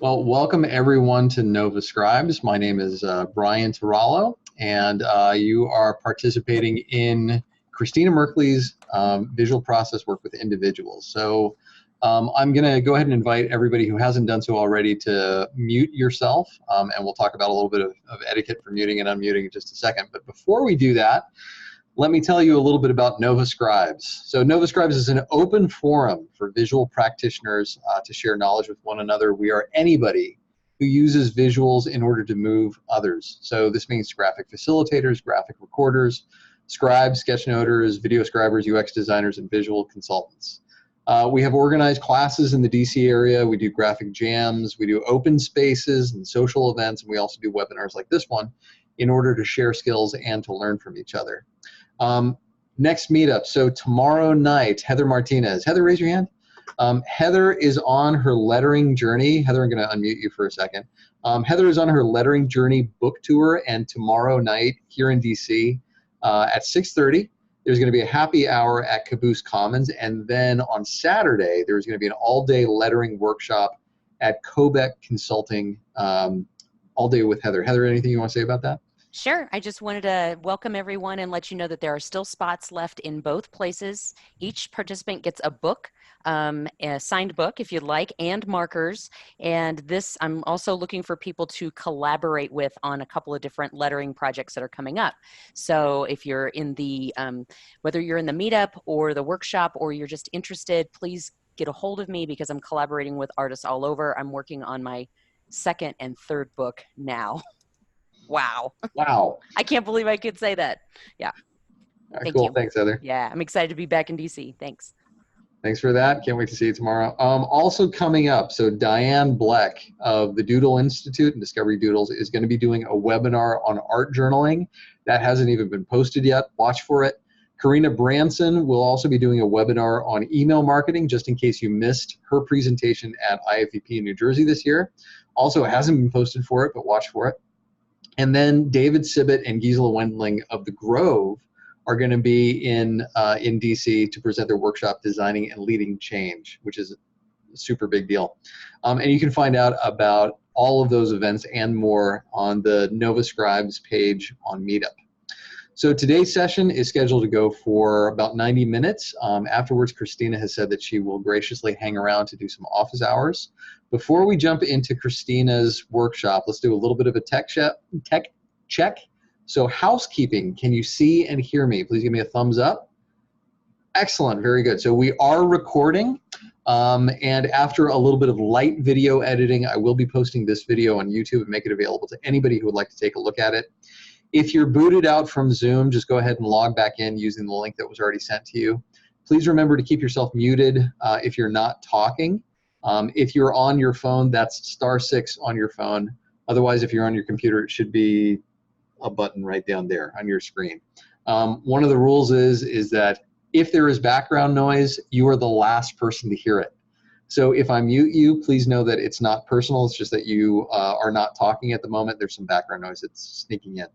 Well, welcome everyone to Nova Scribes. My name is Brian Tarallo, and you are participating in Christina Merkley's visual process work with individuals. So I'm going to go ahead and invite everybody who hasn't done so already to mute yourself, and we'll talk about a little bit of etiquette for muting and unmuting in just a second. But before we do that, let me tell you a little bit about Nova Scribes. So Nova Scribes is an open forum for visual practitioners to share knowledge with one another. We are anybody who uses visuals in order to move others. So this means graphic facilitators, graphic recorders, scribes, sketchnoters, video scribers, UX designers, and visual consultants. We have organized classes in the DC area. We do graphic jams. We do open spaces and social events. And we also do webinars like this one in order to share skills and to learn from each other. Next meetup, so tomorrow night, Heather Martinez. Heather, raise your hand. Heather is on her lettering journey. Heather, I'm going to unmute you for a second. Heather is on her lettering journey book tour, and tomorrow night here in DC at 6:30, there's going to be a happy hour at Caboose Commons, and then on Saturday, there's going to be an all-day lettering workshop at Kobeck Consulting, all day with Heather. Heather, anything you want to say about that? Sure. I just wanted to welcome everyone and let you know that there are still spots left in both places. Each participant gets a book, a signed book if you'd like, and markers. And this, I'm also looking for people to collaborate with on a couple of different lettering projects that are coming up. So if you're in the, whether you're in the meetup or the workshop or you're just interested, please get a hold of me because I'm collaborating with artists all over. I'm working on my second and third book now. Wow. Wow. I can't believe I could say that. Yeah. Thank you. Thanks, Heather. Yeah, I'm excited to be back in DC. Thanks. Thanks for that. Can't wait to see you tomorrow. Also coming up, so Diane Bleck of the Doodle Institute and Discovery Doodles is going to be doing a webinar on art journaling. That hasn't even been posted yet. Watch for it. Karina Branson will also be doing a webinar on email marketing, just in case you missed her presentation at IFVP in New Jersey this year. Also, it hasn't been posted for it, but watch for it. And then David Sibbett and Gisela Wendling of the Grove are going to be in DC to present their workshop, Designing and Leading Change, which is a super big deal. And you can find out about all of those events and more on the Nova Scribes page on Meetup. So today's session is scheduled to go for about 90 minutes. Afterwards, Christina has said that she will graciously hang around to do some office hours. Before we jump into Christina's workshop, let's do a little bit of a tech check. So housekeeping, can you see and hear me? Please give me a thumbs up. Excellent, very good. So we are recording, and after a little bit of light video editing, I will be posting this video on YouTube and make it available to anybody who would like to take a look at it. If you're booted out from Zoom, just go ahead and log back in using the link that was already sent to you. Please remember to keep yourself muted if you're not talking. If you're on your phone, that's *6 on your phone. Otherwise, if you're on your computer, it should be a button right down there on your screen. One of the rules is that if there is background noise, you are the last person to hear it. So if I mute you, please know that it's not personal. It's just that you are not talking at the moment. There's some background noise that's sneaking in.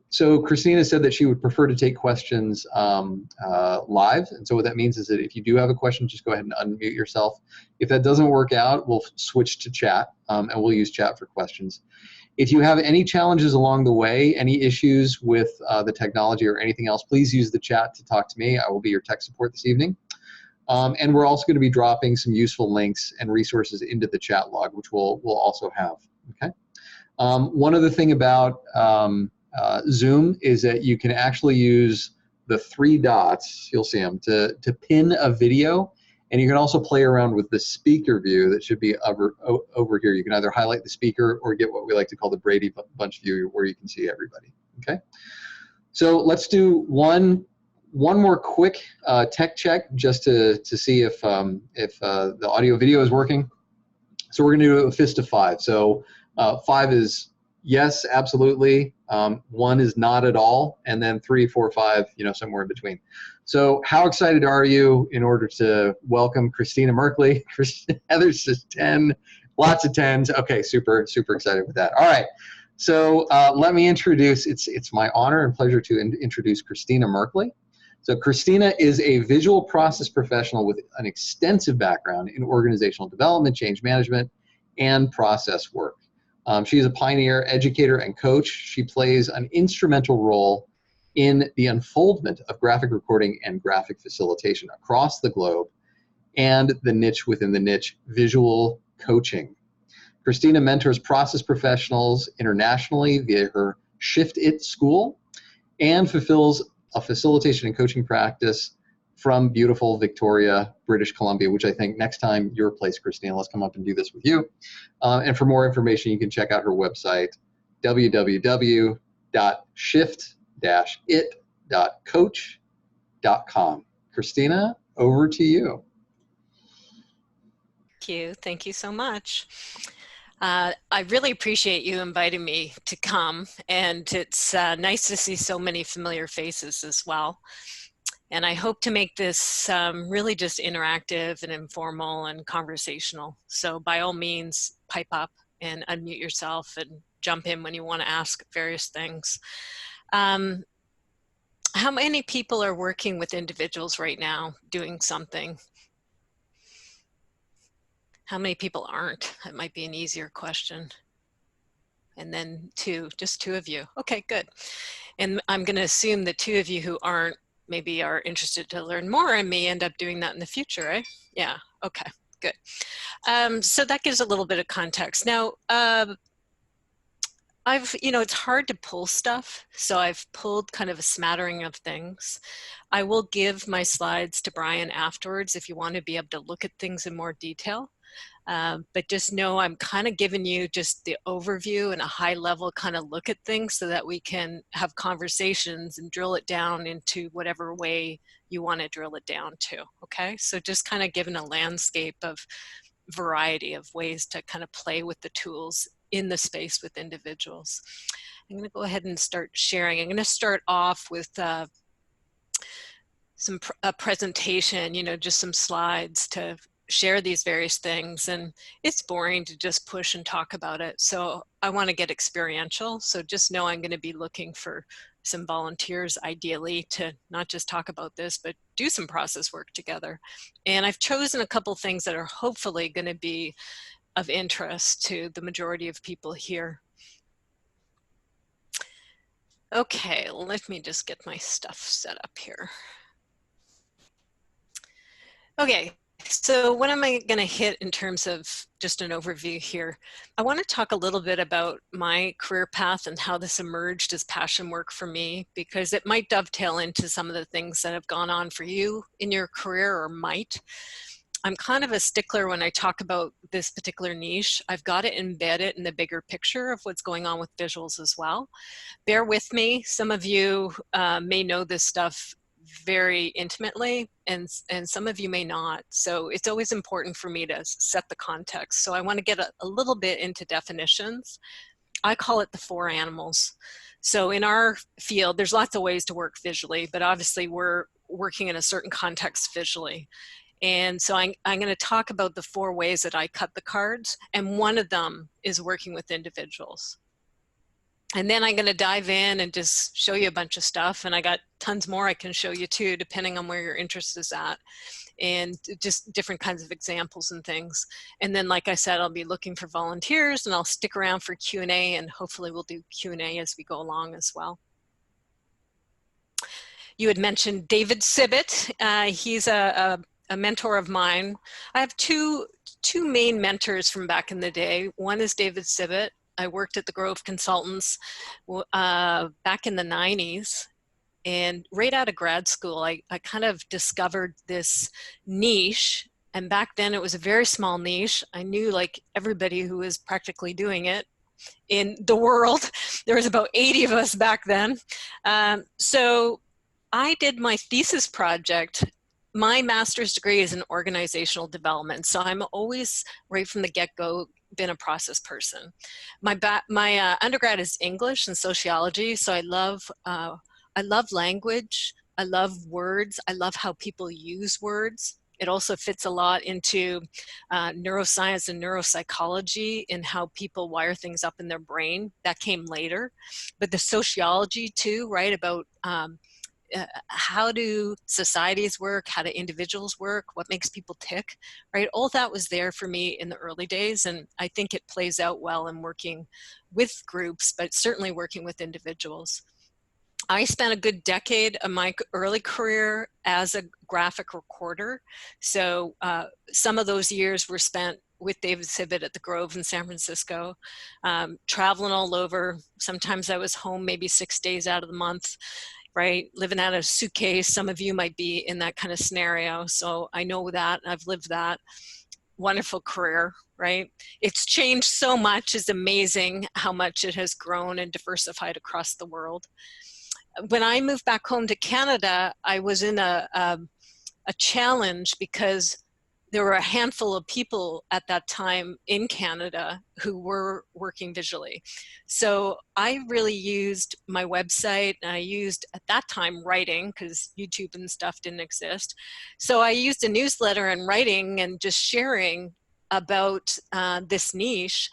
So Christina said that she would prefer to take questions live. And so what that means is that if you do have a question, just go ahead and unmute yourself. If that doesn't work out, we'll switch to chat, and we'll use chat for questions. If you have any challenges along the way, any issues with the technology or anything else, please use the chat to talk to me. I will be your tech support this evening. And we're also going to be dropping some useful links and resources into the chat log, which we'll also have. Okay. One other thing about Zoom is that you can actually use the 3 dots, you'll see them, to pin a video, and you can also play around with the speaker view that should be over here. You can either highlight the speaker or get what we like to call the Brady Bunch view, where you can see everybody. Okay, so let's do one more quick tech check just to see if the audio video is working. So we're going to do a fist of 5. So 5 is yes, absolutely. 1 is not at all, and then 3, 4, 5, somewhere in between. So how excited are you in order to welcome Christina Merkley? Heather's just 10, lots of 10s. Okay, super, super excited with that. All right, so let me introduce, it's my honor and pleasure to introduce Christina Merkley. So Christina is a visual process professional with an extensive background in organizational development, change management, and process work. She is a pioneer, educator, and coach. She plays an instrumental role in the unfoldment of graphic recording and graphic facilitation across the globe, and the niche within the niche, visual coaching. Christina mentors process professionals internationally via her Shift It school and fulfills a facilitation and coaching practice from beautiful Victoria, British Columbia, which I think next time you're a place, Christina, let's come up and do this with you. And for more information, you can check out her website, www.shift-it.coach.com. Christina, over to you. Thank you so much. I really appreciate you inviting me to come, and it's nice to see so many familiar faces as well. And I hope to make this really just interactive and informal and conversational. So by all means, pipe up and unmute yourself and jump in when you want to ask various things. How many people are working with individuals right now doing something? How many people aren't? That might be an easier question. And then just two of you. Okay, good. And I'm going to assume the two of you who aren't maybe are interested to learn more and may end up doing that in the future, right? Yeah, okay, good. So that gives a little bit of context. Now, it's hard to pull stuff, so I've pulled kind of a smattering of things. I will give my slides to Brian afterwards if you want to be able to look at things in more detail. But just know I'm kind of giving you just the overview and a high level kind of look at things so that we can have conversations and drill it down into whatever way you want to drill it down to, okay? So just kind of giving a landscape of variety of ways to kind of play with the tools in the space with individuals. I'm going to go ahead and start sharing. I'm going to start off with a presentation, just some slides to share these various things, and it's boring to just push and talk about it. So I want to get experiential. So just know I'm going to be looking for some volunteers ideally to not just talk about this, but do some process work together. And I've chosen a couple things that are hopefully going to be of interest to the majority of people here. Okay, let me just get my stuff set up here. Okay. So what am I going to hit in terms of just an overview here? I want to talk a little bit about my career path and how this emerged as passion work for me, because it might dovetail into some of the things that have gone on for you in your career, or might. I'm kind of a stickler when I talk about this particular niche. I've got to embed it in the bigger picture of what's going on with visuals as well. Bear with me. Some of you may know this stuff very intimately, and some of you may not. So it's always important for me to set the context. So I want to get a little bit into definitions. I call it the four animals. So in our field, there's lots of ways to work visually, but obviously we're working in a certain context visually. And so I'm going to talk about the four ways that I cut the cards, and one of them is working with individuals. And then I'm going to dive in and just show you a bunch of stuff. And I got tons more I can show you too, depending on where your interest is at, and just different kinds of examples and things. And then, like I said, I'll be looking for volunteers, and I'll stick around for Q&A, and hopefully we'll do Q&A as we go along as well. You had mentioned David Sibbett. He's a mentor of mine. I have two main mentors from back in the day. One is David Sibbett. I worked at the Grove Consultants back in the 90s, and right out of grad school, I kind of discovered this niche. And back then it was a very small niche. I knew like everybody who was practically doing it in the world. There was about 80 of us back then. So I did my thesis project. My master's degree is in organizational development. So I'm always, right from the get-go, been a process person. My undergrad is English and sociology. So I love language. I love words. I love how people use words. It also fits a lot into neuroscience and neuropsychology and how people wire things up in their brain. That came later. But the sociology too, right, about how do societies work? How do individuals work? What makes people tick, right? All that was there for me in the early days, and I think it plays out well in working with groups, but certainly working with individuals. I spent a good decade of my early career as a graphic recorder. So some of those years were spent with David Sibbitt at the Grove in San Francisco, traveling all over. Sometimes I was home maybe 6 days out of the month, right? Living out of a suitcase. Some of you might be in that kind of scenario. So I know that, I've lived that. Wonderful career, right? It's changed so much. It's amazing how much it has grown and diversified across the world. When I moved back home to Canada, I was in a challenge because there were a handful of people at that time in Canada who were working visually. So I really used my website, and I used at that time writing because YouTube and stuff didn't exist. So I used a newsletter and writing and just sharing about this niche,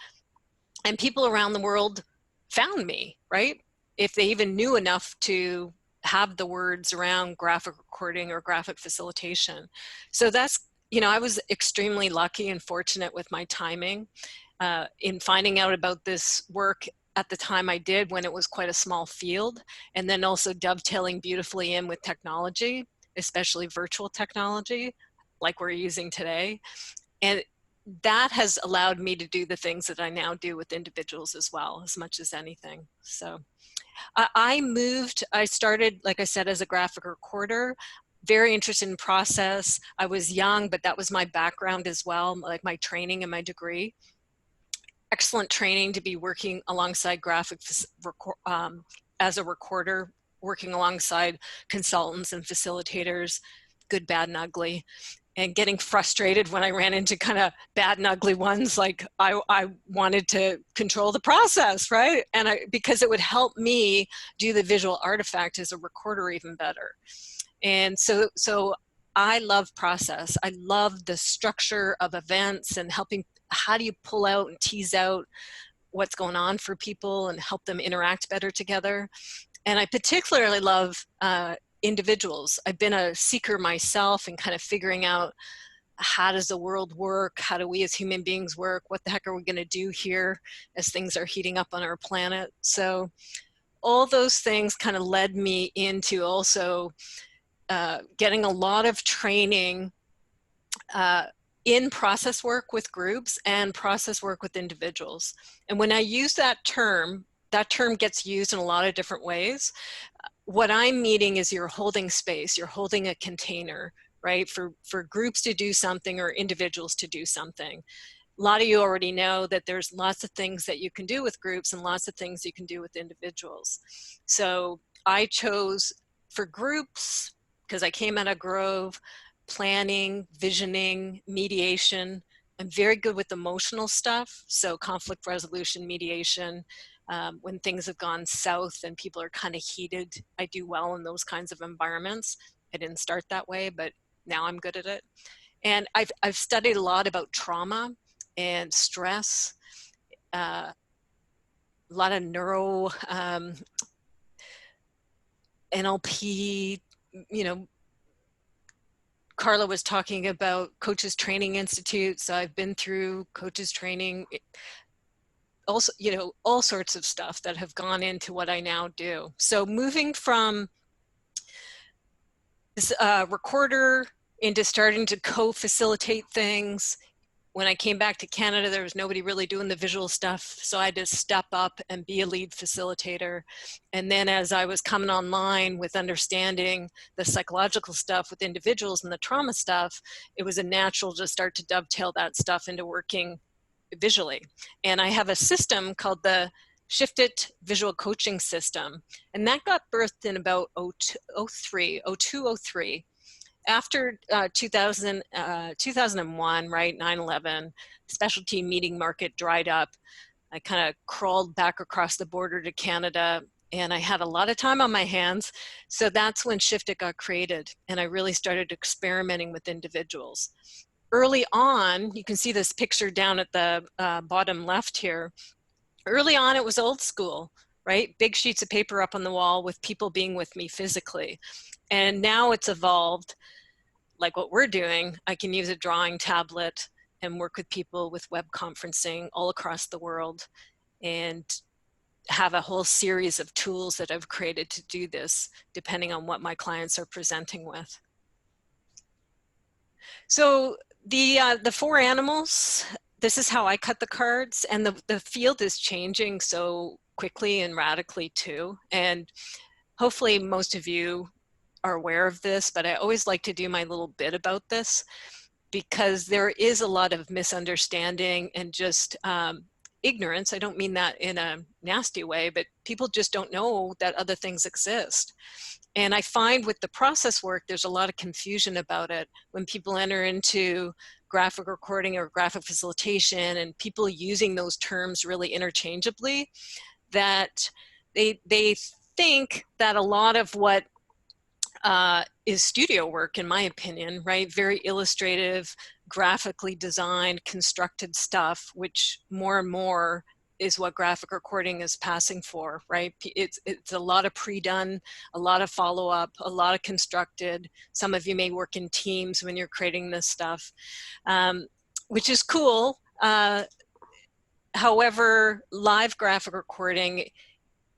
and people around the world found me, right? If they even knew enough to have the words around graphic recording or graphic facilitation. So that's, you know, I was extremely lucky and fortunate with my timing in finding out about this work at the time I did, when it was quite a small field, and then also dovetailing beautifully in with technology, especially virtual technology like we're using today. And that has allowed me to do the things that I now do with individuals as well, as much as anything. So I started, like I said, as a graphic recorder, very interested in process. I was young, but that was my background as well, like my training and my degree. Excellent training to be working alongside as a recorder, working alongside consultants and facilitators, good, bad, and ugly. And getting frustrated when I ran into kind of bad and ugly ones, like I wanted to control the process, right? And because it would help me do the visual artifact as a recorder even better. And so I love process. I love the structure of events and helping, how do you pull out and tease out what's going on for people and help them interact better together. And I particularly love individuals. I've been a seeker myself and kind of figuring out, how does the world work? How do we as human beings work? What the heck are we going to do here as things are heating up on our planet? So all those things kind of led me into also getting a lot of training in process work with groups and process work with individuals. And when I use that term gets used in a lot of different ways. What I'm meaning is you're holding space, you're holding a container, right? For groups to do something or individuals to do something. A lot of you already know that there's lots of things that you can do with groups and lots of things you can do with individuals. So I chose for groups, because I came out of Grove, planning, visioning, mediation. I'm very good with emotional stuff. So conflict resolution, mediation, when things have gone south and people are kind of heated, I do well in those kinds of environments. I didn't start that way, but now I'm good at it. And I've studied a lot about trauma and stress, a lot of neuro, NLP, you know, Carla was talking about Coaches Training Institute. So I've been through coaches training, also, you know, all sorts of stuff that have gone into what I now do. So moving from this recorder into starting to co-facilitate things. When I came back to Canada, there was nobody really doing the visual stuff. So I had to step up and be a lead facilitator. And then as I was coming online with understanding the psychological stuff with individuals and the trauma stuff, it was a natural to start to dovetail that stuff into working visually. And I have a system called the Shift It Visual Coaching System. And that got birthed in about 0203. After 2001, right, 9/11, specialty meeting market dried up. I kind of crawled back across the border to Canada, and I had a lot of time on my hands. So that's when Shift It got created, and I really started experimenting with individuals. Early on, you can see this picture down at the bottom left here. Early on, it was old school, right? Big sheets of paper up on the wall with people being with me physically. And now it's evolved, like what we're doing. I can use a drawing tablet and work with people with web conferencing all across the world, and have a whole series of tools that I've created to do this, depending on what my clients are presenting with. So the four animals, this is how I cut the cards, and the field is changing so quickly and radically too. And hopefully most of you are aware of this, but I always like to do my little bit about this, because there is a lot of misunderstanding and just ignorance. I don't mean that in a nasty way, but people just don't know that other things exist. And I find with the process work, there's a lot of confusion about it when people enter into graphic recording or graphic facilitation, and people using those terms really interchangeably, that they think that a lot of what is studio work, in my opinion, right? Very illustrative, graphically designed, constructed stuff, which more and more is what graphic recording is passing for, right? It's a lot of pre-done, a lot of follow-up, a lot of constructed. Some of you may work in teams when you're creating this stuff, which is cool. However, live graphic recording,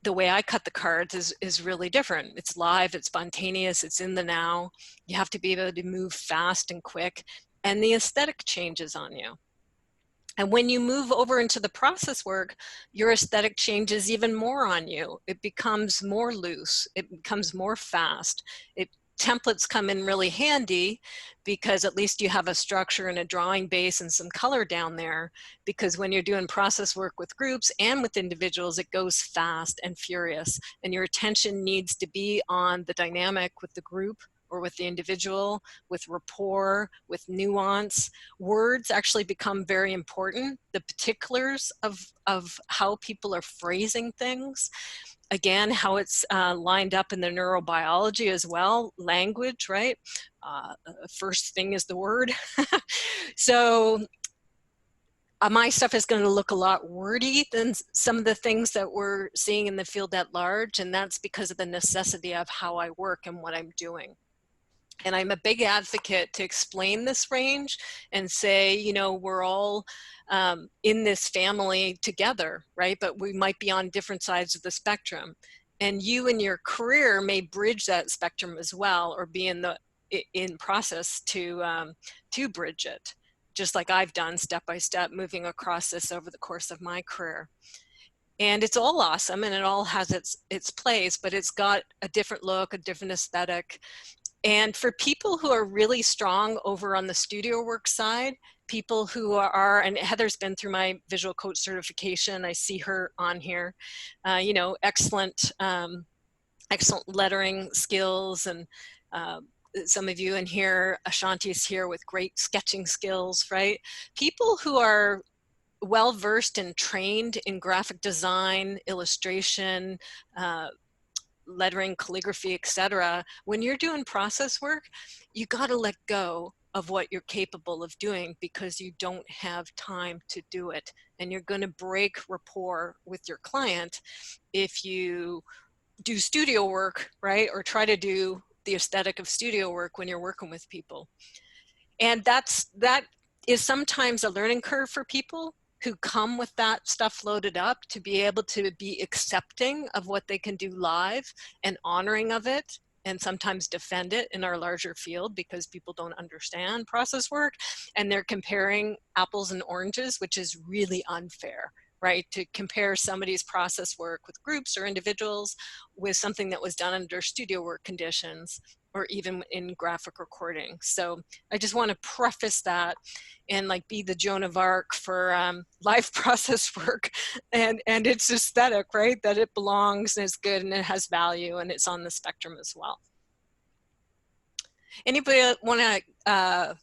the way I cut the cards is really different. It's live, it's spontaneous, it's in the now. You have to be able to move fast and quick, and the aesthetic changes on you. And when you move over into the process work, your aesthetic changes even more on you. It becomes more loose, it becomes more fast. Templates come in really handy, because at least you have a structure and a drawing base and some color down there, because when you're doing process work with groups and with individuals, it goes fast and furious, and your attention needs to be on the dynamic with the group or with the individual, with rapport, with nuance. Words actually become very important. The particulars of how people are phrasing things. Again, how it's lined up in the neurobiology as well, language, right? First thing is the word. So my stuff is going to look a lot wordy than some of the things that we're seeing in the field at large, and that's because of the necessity of how I work and what I'm doing. And I'm a big advocate to explain this range and say, you know, we're all in this family together, right? But we might be on different sides of the spectrum. And you in your career may bridge that spectrum as well, or be in process to bridge it, just like I've done step by step, moving across this over the course of my career. And it's all awesome, and it all has its place, but it's got a different look, a different aesthetic. And for people who are really strong over on the studio work side, people who are, and Heather's been through my visual coach certification, I see her on here, you know, excellent lettering skills, and some of you in here, Ashanti is here with great sketching skills, right? People who are well-versed and trained in graphic design, illustration, lettering, calligraphy, etc. When you're doing process work, you got to let go of what you're capable of doing, because you don't have time to do it. And you're going to break rapport with your client if you do studio work, right? Or try to do the aesthetic of studio work when you're working with people. And that is sometimes a learning curve for people who come with that stuff loaded up, to be able to be accepting of what they can do live and honoring of it, and sometimes defend it in our larger field, because people don't understand process work and they're comparing apples and oranges, which is really unfair, right? To compare somebody's process work with groups or individuals with something that was done under studio work conditions, or even in graphic recording. So I just want to preface that and like be the Joan of Arc for live process work and its aesthetic, right? That it belongs and it's good and it has value and it's on the spectrum as well. Anybody want to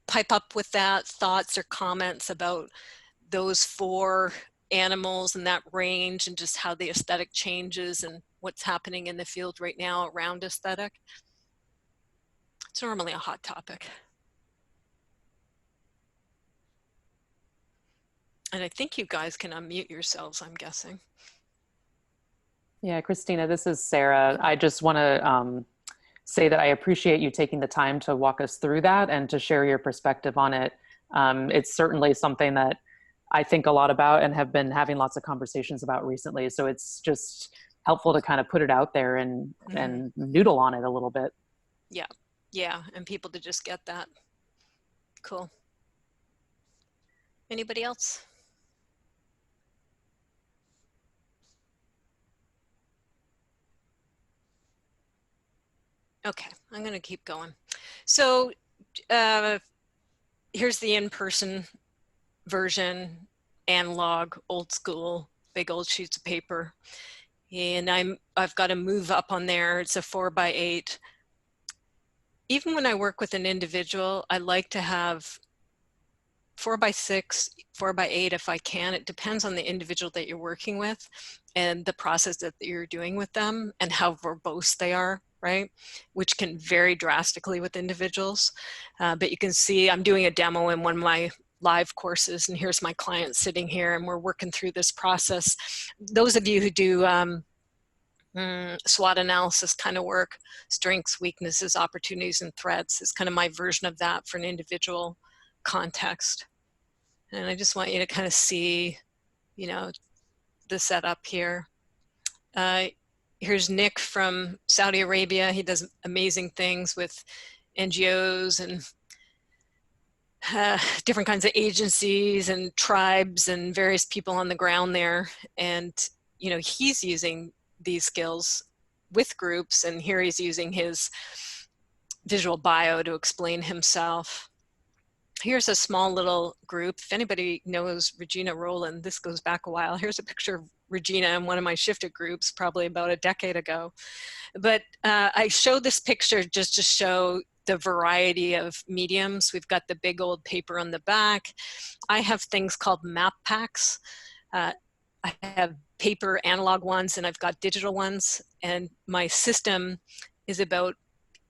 pipe up with that, thoughts or comments about those four animals and that range, and just how the aesthetic changes and what's happening in the field right now around aesthetic? It's normally a hot topic. And I think you guys can unmute yourselves, I'm guessing. Yeah, Christina, this is Sarah. I just want to say that I appreciate you taking the time to walk us through that and to share your perspective on it. It's certainly something that I think a lot about and have been having lots of conversations about recently. So it's just helpful to kind of put it out there and noodle on it a little bit. Yeah, yeah, and people to just get that. Cool. Anybody else? Okay, I'm going to keep going. So here's the in-person version, analog, old school, big old sheets of paper. And I've got a move up on there. It's a 4x8. Even when I work with an individual, I like to have 4x6, 4x8 if I can. It depends on the individual that you're working with and the process that you're doing with them and how verbose they are, right? Which can vary drastically with individuals. But you can see I'm doing a demo in one of my live courses, and here's my client sitting here, and we're working through this process. Those of you who do SWOT analysis kind of work, strengths, weaknesses, opportunities, and threats is kind of my version of that for an individual context. And I just want you to kind of see, you know, the setup here. Here's Nick from Saudi Arabia. He does amazing things with NGOs and different kinds of agencies and tribes and various people on the ground there. And, you know, he's using these skills with groups, and here he's using his visual bio to explain himself. Here's a small little group. If anybody knows Regina Rowland, this goes back a while. Here's a picture of Regina in one of my shifted groups, probably about a decade ago. But I show this picture just to show the variety of mediums. We've got the big old paper on the back. I have things called map packs. I have paper analog ones, and I've got digital ones. And my system is about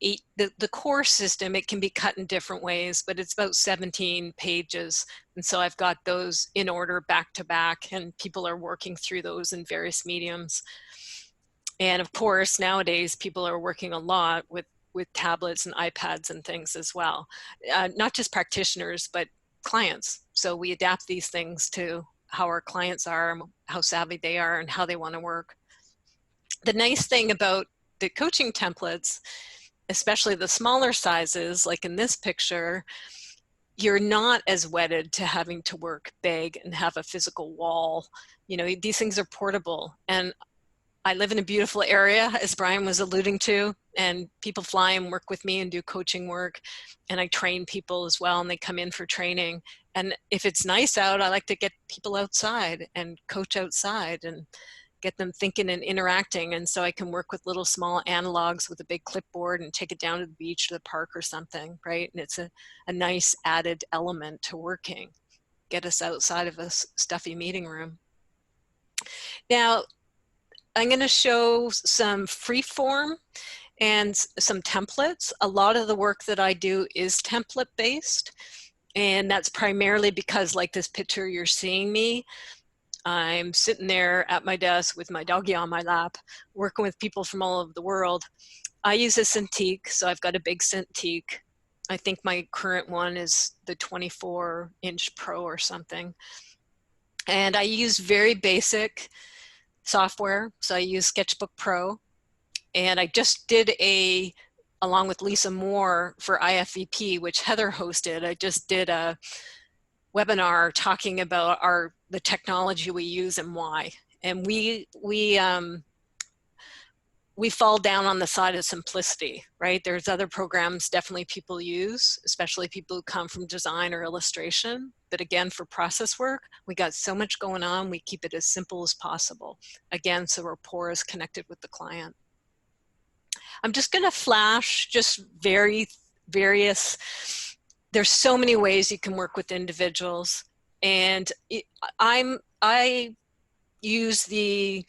the core system. It can be cut in different ways, but it's about 17 pages. And so I've got those in order back to back, and people are working through those in various mediums. And of course, nowadays, people are working a lot with tablets and iPads and things as well. Not just practitioners, but clients. So we adapt these things to how our clients are, how savvy they are, and how they want to work. The nice thing about the coaching templates, especially the smaller sizes, like in this picture, you're not as wedded to having to work big and have a physical wall. You know, these things are portable. And I live in a beautiful area, as Brian was alluding to, and people fly and work with me and do coaching work. And I train people as well, and they come in for training. And if it's nice out, I like to get people outside and coach outside and get them thinking and interacting. And so I can work with little small analogs with a big clipboard and take it down to the beach or the park or something, right? And it's a nice added element to working, get us outside of a stuffy meeting room. Now, I'm going to show some free form and some templates. A lot of the work that I do is template based. And that's primarily because, like this picture you're seeing me, I'm sitting there at my desk with my doggy on my lap, working with people from all over the world. I use a Cintiq, so I've got a big Cintiq. I think my current one is the 24-inch Pro or something. And I use very basic software. So I use Sketchbook Pro. And I just did along with Lisa Moore for IFVP, which Heather hosted, I just did a webinar talking about the technology we use and why. And we fall down on the side of simplicity, right? There's other programs definitely people use, especially people who come from design or illustration. But again, for process work, we got so much going on, we keep it as simple as possible. Again, so rapport is connected with the client. I'm just gonna flash just various, there's so many ways you can work with individuals. And I use the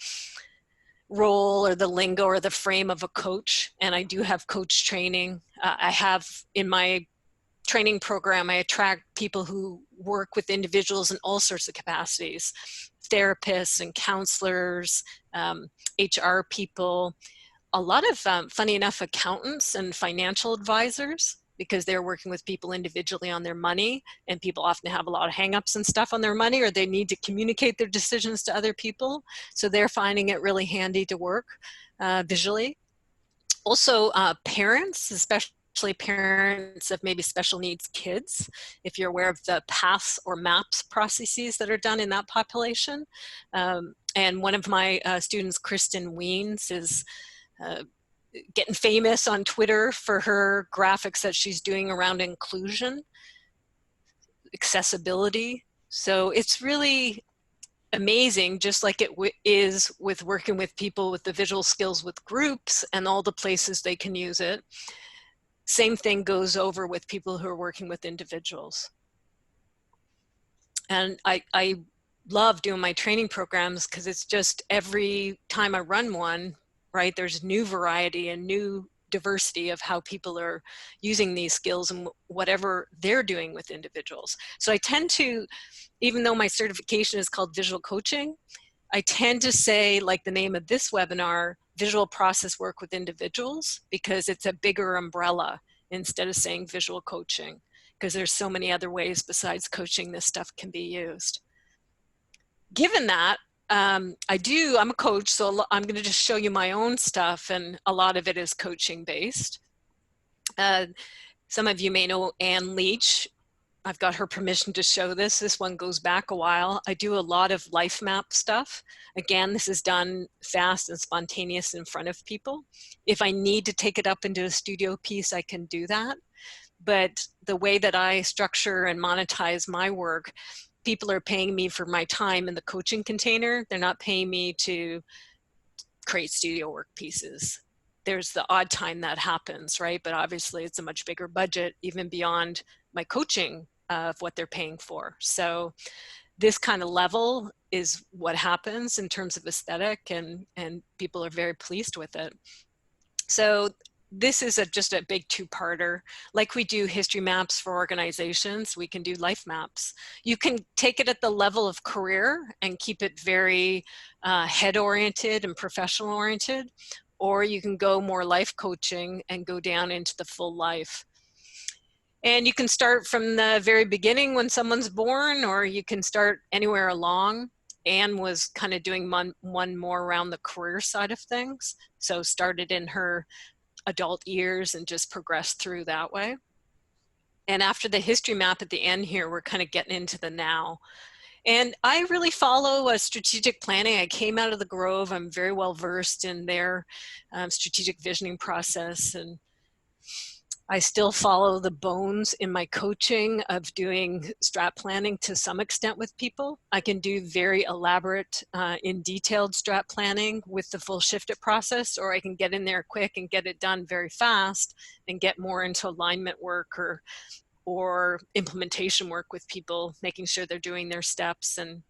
role or the lingo or the frame of a coach, and I do have coach training. I have in my training program, I attract people who work with individuals in all sorts of capacities, therapists and counselors, HR people, a lot of, funny enough, accountants and financial advisors, because they're working with people individually on their money, and people often have a lot of hangups and stuff on their money, or they need to communicate their decisions to other people. So they're finding it really handy to work visually. Also, parents, especially parents of maybe special needs kids, if you're aware of the PATHs or MAPS processes that are done in that population. And one of my students, Kristen Weens, is getting famous on Twitter for her graphics that she's doing around inclusion, accessibility. So it's really amazing, just like it is with working with people with the visual skills with groups and all the places they can use it. Same thing goes over with people who are working with individuals. And I love doing my training programs because it's just every time I run one, right, there's new variety and new diversity of how people are using these skills and whatever they're doing with individuals. So I tend to, even though my certification is called visual coaching, I tend to say, like the name of this webinar, visual process work with individuals, because it's a bigger umbrella instead of saying visual coaching, because there's so many other ways besides coaching this stuff can be used. Given that, I'm a coach, so I'm going to just show you my own stuff, and a lot of it is coaching based. Some of you may know Ann Leach. I've got her permission to show this. This one goes back a while. I do a lot of life map stuff. Again, this is done fast and spontaneous in front of people. If I need to take it up into a studio piece, I can do that. But the way that I structure and monetize my work, people are paying me for my time in the coaching container. They're not paying me to create studio work pieces. There's the odd time that happens, right? But obviously it's a much bigger budget, even beyond my coaching of what they're paying for. So this kind of level is what happens in terms of aesthetic, and people are very pleased with it. So this is just a big two-parter. Like we do history maps for organizations, we can do life maps. You can take it at the level of career and keep it very head-oriented and professional-oriented, or you can go more life coaching and go down into the full life. And you can start from the very beginning when someone's born, or you can start anywhere along. Anne was kind of doing one more around the career side of things. So started in her adult years and just progressed through that way. And after the history map at the end here, we're kind of getting into the now. And I really follow a strategic planning. I came out of the Grove. I'm very well versed in their strategic visioning process. And I still follow the bones in my coaching of doing strat planning to some extent with people. I can do very elaborate, in detailed strat planning with the full shift it process, or I can get in there quick and get it done very fast and get more into alignment work or implementation work with people, making sure they're doing their steps and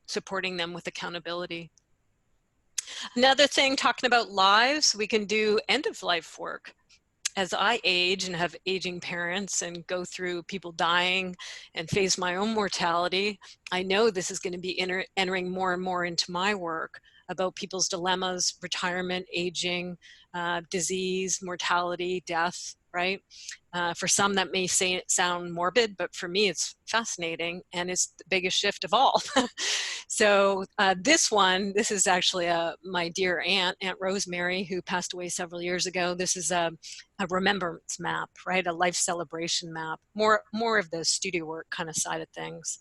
supporting them with accountability. Another thing, talking about lives, we can do end of life work. As I age and have aging parents and go through people dying and face my own mortality, I know this is going to be entering more and more into my work about people's dilemmas, retirement, aging, disease, mortality, death, right? For some that may sound morbid, but for me it's fascinating, and it's the biggest shift of all. So this is actually my dear Aunt Rosemary, who passed away several years ago. This is a remembrance map, right? A life celebration map, more of the studio work kind of side of things.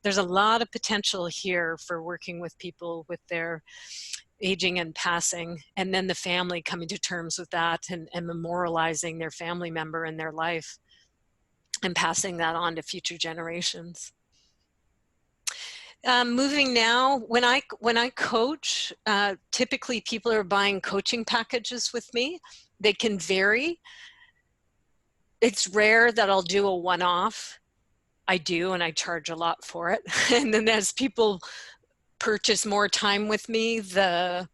There's a lot of potential here for working with people with their aging and passing, and then the family coming to terms with that and memorializing their family member in their life and passing that on to future generations. Moving now, when I coach, typically people are buying coaching packages with me. They can vary. It's rare that I'll do a one-off. I do, and I charge a lot for it. And then as people purchase more time with me, the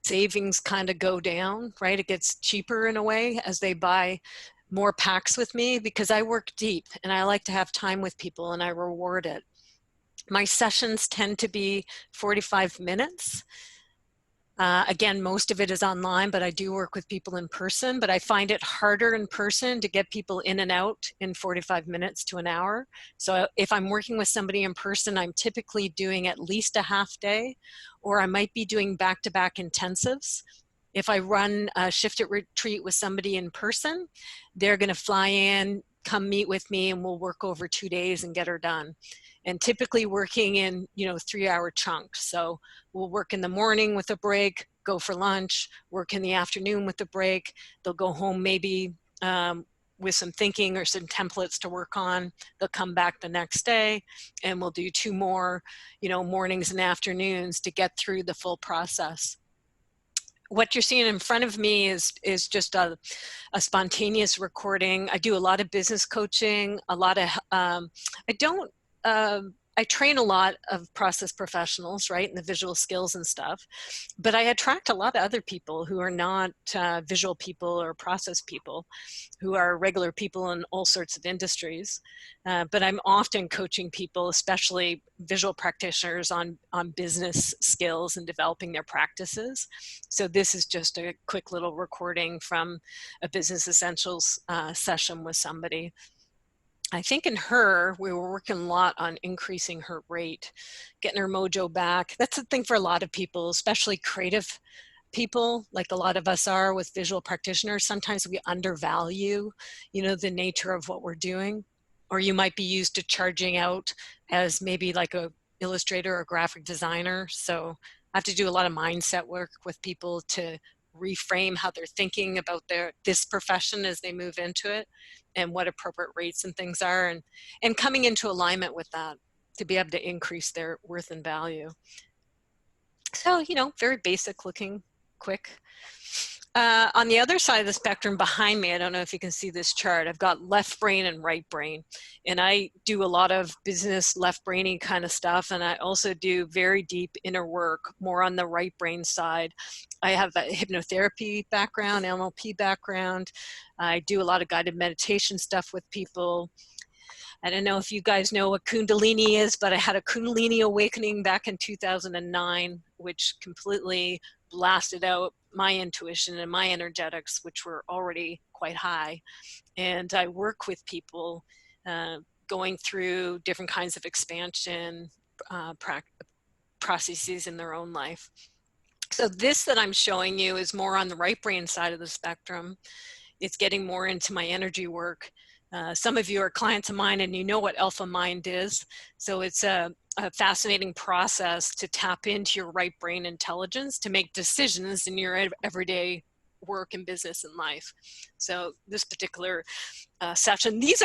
savings kind of go down, right? It gets cheaper in a way as they buy more packs with me, because I work deep and I like to have time with people and I reward it. My sessions tend to be 45 minutes. Again, most of it is online, but I do work with people in person, but I find it harder in person to get people in and out in 45 minutes to an hour. So if I'm working with somebody in person, I'm typically doing at least a half day, or I might be doing back-to-back intensives. If I run a shifted retreat with somebody in person, they're going to fly in, come meet with me, and we'll work over 2 days and get her done. And typically working in, 3-hour chunks. So we'll work in the morning with a break, go for lunch, work in the afternoon with a break. They'll go home maybe with some thinking or some templates to work on. They'll come back the next day, and we'll do 2 more, mornings and afternoons to get through the full process. What you're seeing in front of me is just a spontaneous recording. I do a lot of business coaching, a lot of, I train a lot of process professionals, right, in the visual skills and stuff, but I attract a lot of other people who are not visual people or process people, who are regular people in all sorts of industries. But I'm often coaching people, especially visual practitioners, on business skills and developing their practices. So this is just a quick little recording from a Business Essentials session with somebody. I think in her, we were working a lot on increasing her rate, getting her mojo back. That's the thing for a lot of people, especially creative people, like a lot of us are with visual practitioners. Sometimes we undervalue, the nature of what we're doing. Or you might be used to charging out as maybe like a illustrator or graphic designer. So I have to do a lot of mindset work with people to reframe how they're thinking about this profession as they move into it, and what appropriate rates and things are, and coming into alignment with that to be able to increase their worth and value. So, very basic looking, quick. On the other side of the spectrum behind me, I don't know if you can see this chart, I've got left brain and right brain. And I do a lot of business left brainy kind of stuff. And I also do very deep inner work, more on the right brain side. I have a hypnotherapy background, NLP background. I do a lot of guided meditation stuff with people. I don't know if you guys know what Kundalini is, but I had a Kundalini awakening back in 2009, which completely blasted out my intuition and my energetics, which were already quite high. And I work with people going through different kinds of expansion processes in their own life. So this that I'm showing you is more on the right brain side of the spectrum. It's getting more into my energy work. Some of you are clients of mine and you know what alpha mind is. So it's a fascinating process to tap into your right brain intelligence to make decisions in your everyday work and business and life. So this particular session, these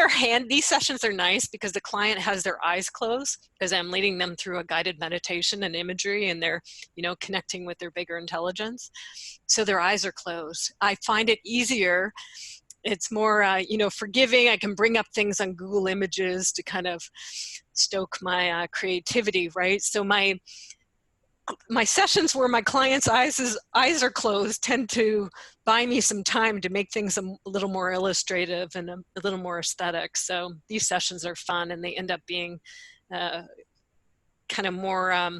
sessions are nice because the client has their eyes closed because I'm leading them through a guided meditation and imagery, and they're, connecting with their bigger intelligence. So their eyes are closed. I find it easier. It's more, forgiving. I can bring up things on Google Images to kind of stoke my creativity, right? So my sessions where my clients' eyes are closed tend to buy me some time to make things a little more illustrative and a little more aesthetic. So these sessions are fun, and they end up being kind of more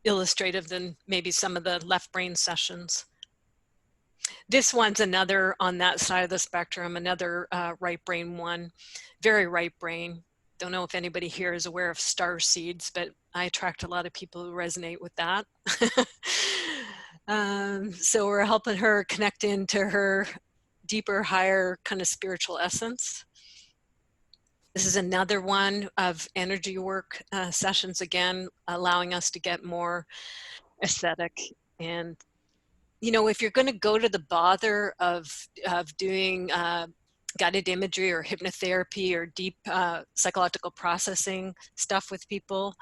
illustrative than maybe some of the left brain sessions. This one's another on that side of the spectrum, another right brain one, very right brain. Don't know if anybody here is aware of star seeds, but I attract a lot of people who resonate with that. So we're helping her connect into her deeper, higher kind of spiritual essence. This is another one of energy work sessions, again, allowing us to get more aesthetic. And if you're going to go to the bother of doing guided imagery or hypnotherapy or deep psychological processing stuff with people,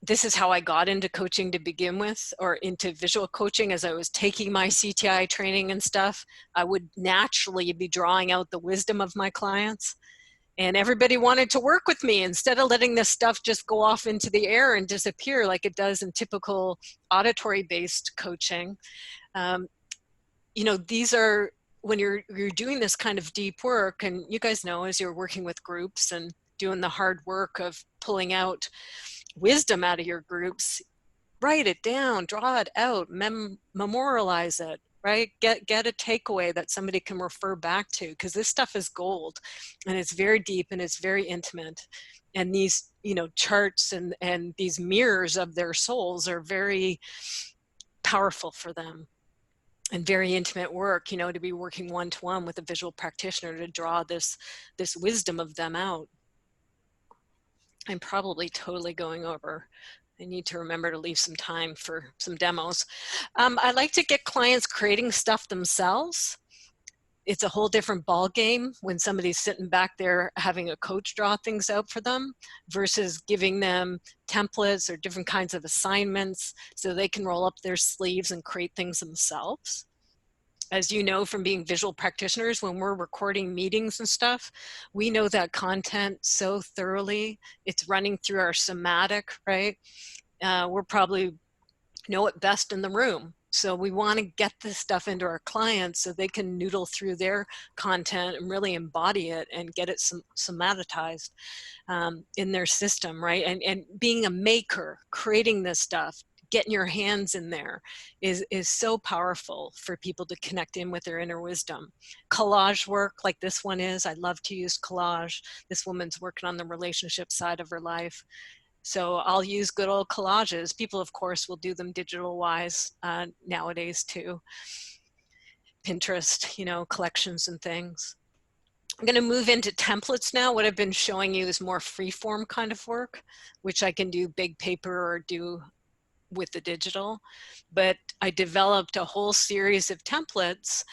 this is how I got into coaching to begin with, or into visual coaching. As I was taking my CTI training and stuff, I would naturally be drawing out the wisdom of my clients. And everybody wanted to work with me instead of letting this stuff just go off into the air and disappear like it does in typical auditory-based coaching. These are, when you're doing this kind of deep work, and you guys know as you're working with groups and doing the hard work of pulling out wisdom out of your groups, write it down, draw it out, memorialize it, right? Get a takeaway that somebody can refer back to, because this stuff is gold, and it's very deep and it's very intimate. And these, you know, charts and these mirrors of their souls are very powerful for them, and very intimate work, you know, to be working one-to-one with a visual practitioner to draw this wisdom of them out. I'm probably totally going over. I need to remember to leave some time for some demos. I like to get clients creating stuff themselves. It's a whole different ball game when somebody's sitting back there having a coach draw things out for them versus giving them templates or different kinds of assignments so they can roll up their sleeves and create things themselves. As you know from being visual practitioners, when we're recording meetings and stuff, we know that content so thoroughly. It's running through our somatic, right? We're probably know it best in the room. So we want to get this stuff into our clients so they can noodle through their content and really embody it and get it somatized in their system, right? And being a maker, creating this stuff, getting your hands in there is so powerful for people to connect in with their inner wisdom. Collage work like this one is, I love to use collage. This woman's working on the relationship side of her life. So I'll use good old collages. People, of course, will do them digital wise nowadays too. Pinterest, you know, collections and things. I'm going to move into templates now. What I've been showing you is more freeform kind of work, which I can do big paper or do with the digital. But I developed a whole series of templates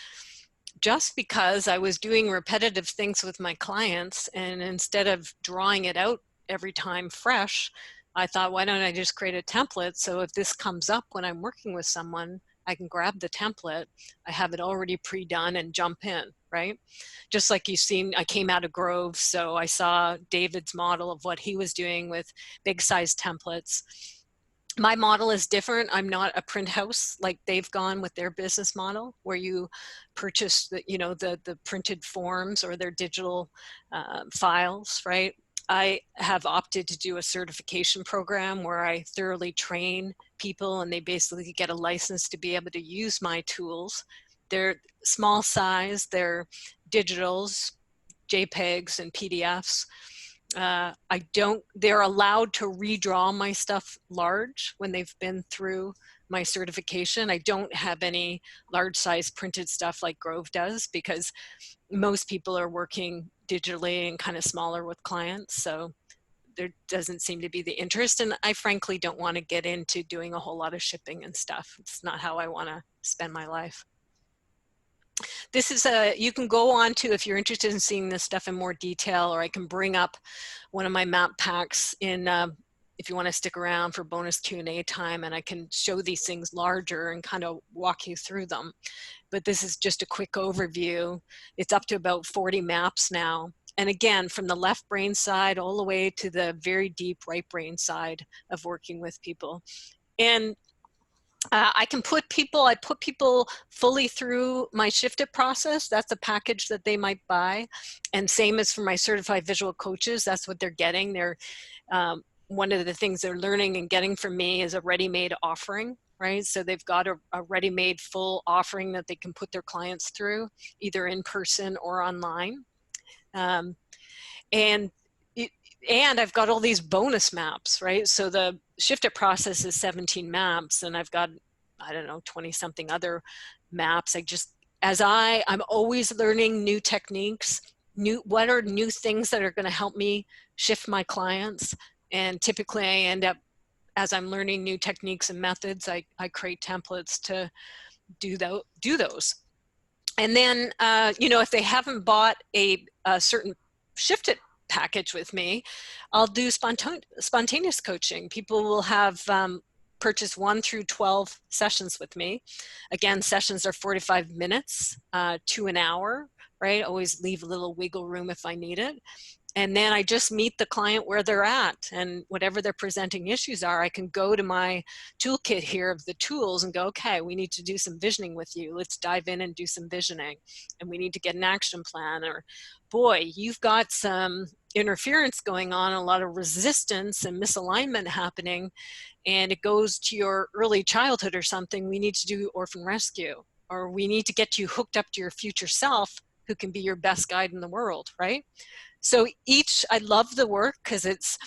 just because I was doing repetitive things with my clients, and instead of drawing it out every time fresh, I thought, why don't I just create a template? So if this comes up when I'm working with someone, I can grab the template, I have it already pre-done and jump in, right? Just like you've seen, I came out of Grove, so I saw David's model of what he was doing with big size templates. My model is different. I'm not a print house like they've gone with their business model, where you purchase the, you know, the printed forms or their digital files, right? I have opted to do a certification program where I thoroughly train people and they basically get a license to be able to use my tools. They're small size, they're digitals, JPEGs and PDFs. They're allowed to redraw my stuff large when they've been through my certification. I don't have any large size printed stuff like Grove does, because most people are working digitally and kind of smaller with clients. So there doesn't seem to be the interest. And I frankly don't want to get into doing a whole lot of shipping and stuff. It's not how I want to spend my life. This is you can go on to, if you're interested in seeing this stuff in more detail, or I can bring up one of my map packs in, if you want to stick around for bonus Q&A time, and I can show these things larger and kind of walk you through them. But this is just a quick overview. It's up to about 40 maps now. And again, from the left brain side all the way to the very deep right brain side of working with people. And I put people fully through my Shift It process. That's a package that they might buy. And same as for my certified visual coaches, that's what they're getting. They're, one of the things they're learning and getting from me is a ready-made offering, right? So they've got a ready-made full offering that they can put their clients through, either in person or online. And I've got all these bonus maps, right? So the Shift It process is 17 maps, and I've got, I don't know, 20 something other maps. I'm always learning new techniques, what are new things that are going to help me shift my clients. And typically I end up, as I'm learning new techniques and methods, I create templates to do those. And then, you know, if they haven't bought a certain Shift It package with me, I'll do spontaneous coaching. People will have purchased 1 through 12 sessions with me. Again, sessions are 45 minutes to an hour, right? Always leave a little wiggle room if I need it. And then I just meet the client where they're at, and whatever their presenting issues are, I can go to my toolkit here of the tools and go, okay, we need to do some visioning with you. Let's dive in and do some visioning. And we need to get an action plan. Or, boy, you've got some interference going on, a lot of resistance and misalignment happening, and it goes to your early childhood or something. We need to do orphan rescue, or we need to get you hooked up to your future self who can be your best guide in the world, right? So I love the work because it's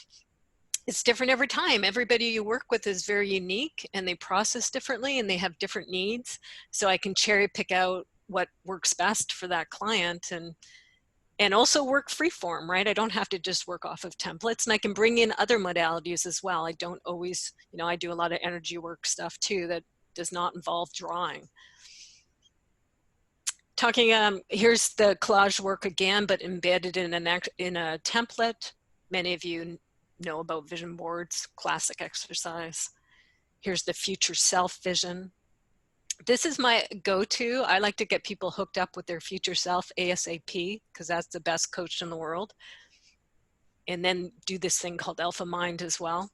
different every time. Everybody you work with is very unique, and they process differently, and they have different needs. So I can cherry pick out what works best for that client, and also work freeform, right? I don't have to just work off of templates, and I can bring in other modalities as well. I don't always, I do a lot of energy work stuff too that does not involve drawing. Here's the collage work again, but embedded in a template. Many of you know about vision boards, classic exercise. Here's the future self vision. This is my go-to. I like to get people hooked up with their future self ASAP, because that's the best coach in the world. And then do this thing called Alpha Mind as well.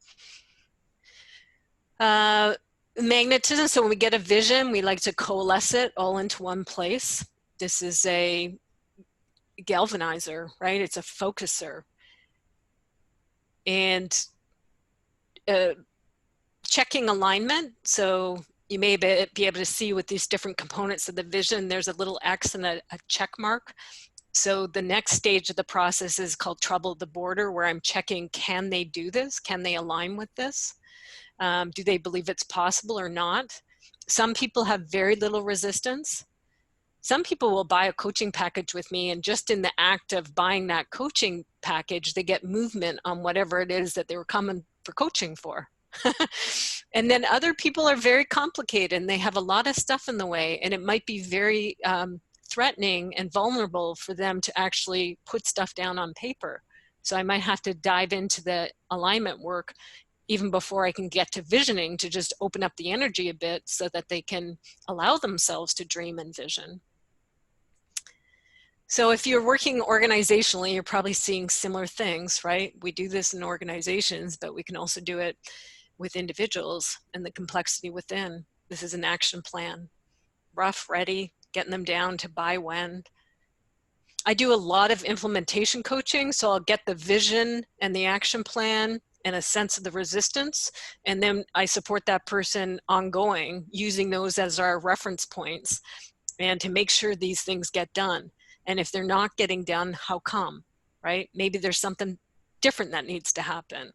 Magnetism, so when we get a vision, we like to coalesce it all into one place. This is a galvanizer, right? It's a focuser. And checking alignment. So you may be able to see with these different components of the vision, there's a little X and a check mark. So the next stage of the process is called trouble at the border, where I'm checking, can they do this? Can they align with this? Do they believe it's possible or not? Some people have very little resistance. Some people will buy a coaching package with me, and just in the act of buying that coaching package, they get movement on whatever it is that they were coming for coaching for. And then other people are very complicated, and they have a lot of stuff in the way, and it might be very threatening and vulnerable for them to actually put stuff down on paper. So I might have to dive into the alignment work even before I can get to visioning, to just open up the energy a bit so that they can allow themselves to dream and vision. So if you're working organizationally, you're probably seeing similar things, right? We do this in organizations, but we can also do it with individuals and the complexity within. This is an action plan. Rough, ready, getting them down to by when. I do a lot of implementation coaching, so I'll get the vision and the action plan and a sense of the resistance, and then I support that person ongoing, using those as our reference points, and to make sure these things get done. And if they're not getting done, how come, right? Maybe there's something different that needs to happen.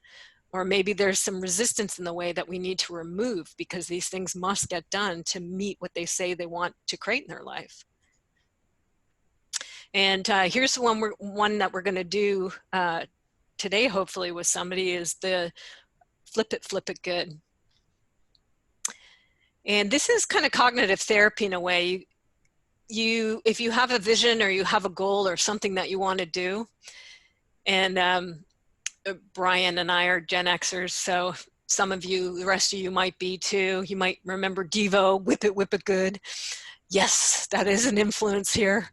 Or maybe there's some resistance in the way that we need to remove, because these things must get done to meet what they say they want to create in their life. And here's the one that we're gonna do today, hopefully with somebody, is the flip it good. And this is kind of cognitive therapy in a way. If you have a vision or you have a goal or something that you want to do, and Brian and I are Gen Xers, so some of you, the rest of you might be too. You might remember Devo, whip it good. Yes, that is an influence here.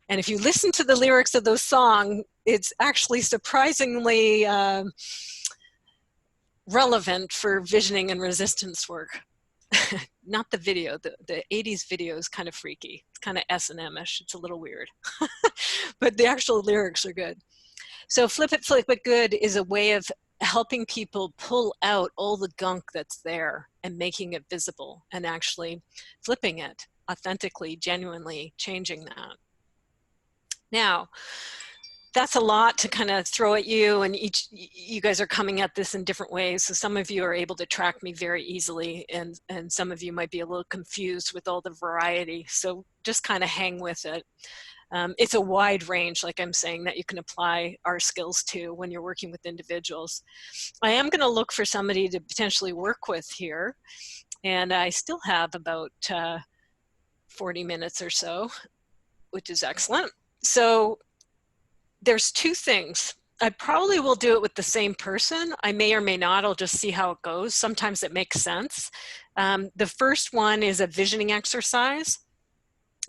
And if you listen to the lyrics of those songs, it's actually surprisingly relevant for visioning and resistance work. Not the video, the 80s video is kind of freaky. It's kind of S&M-ish, it's a little weird. But the actual lyrics are good. So flip it good is a way of helping people pull out all the gunk that's there and making it visible, and actually flipping it authentically, genuinely changing that. Now, that's a lot to kind of throw at you, and you guys are coming at this in different ways. So some of you are able to track me very easily, and some of you might be a little confused with all the variety. So just kind of hang with it. It's a wide range, like I'm saying, that you can apply our skills to when you're working with individuals. I am going to look for somebody to potentially work with here, and I still have about 40 minutes or so, which is excellent. So there's two things. I probably will do it with the same person. I may or may not. I'll just see how it goes. Sometimes it makes sense. The first one is a visioning exercise.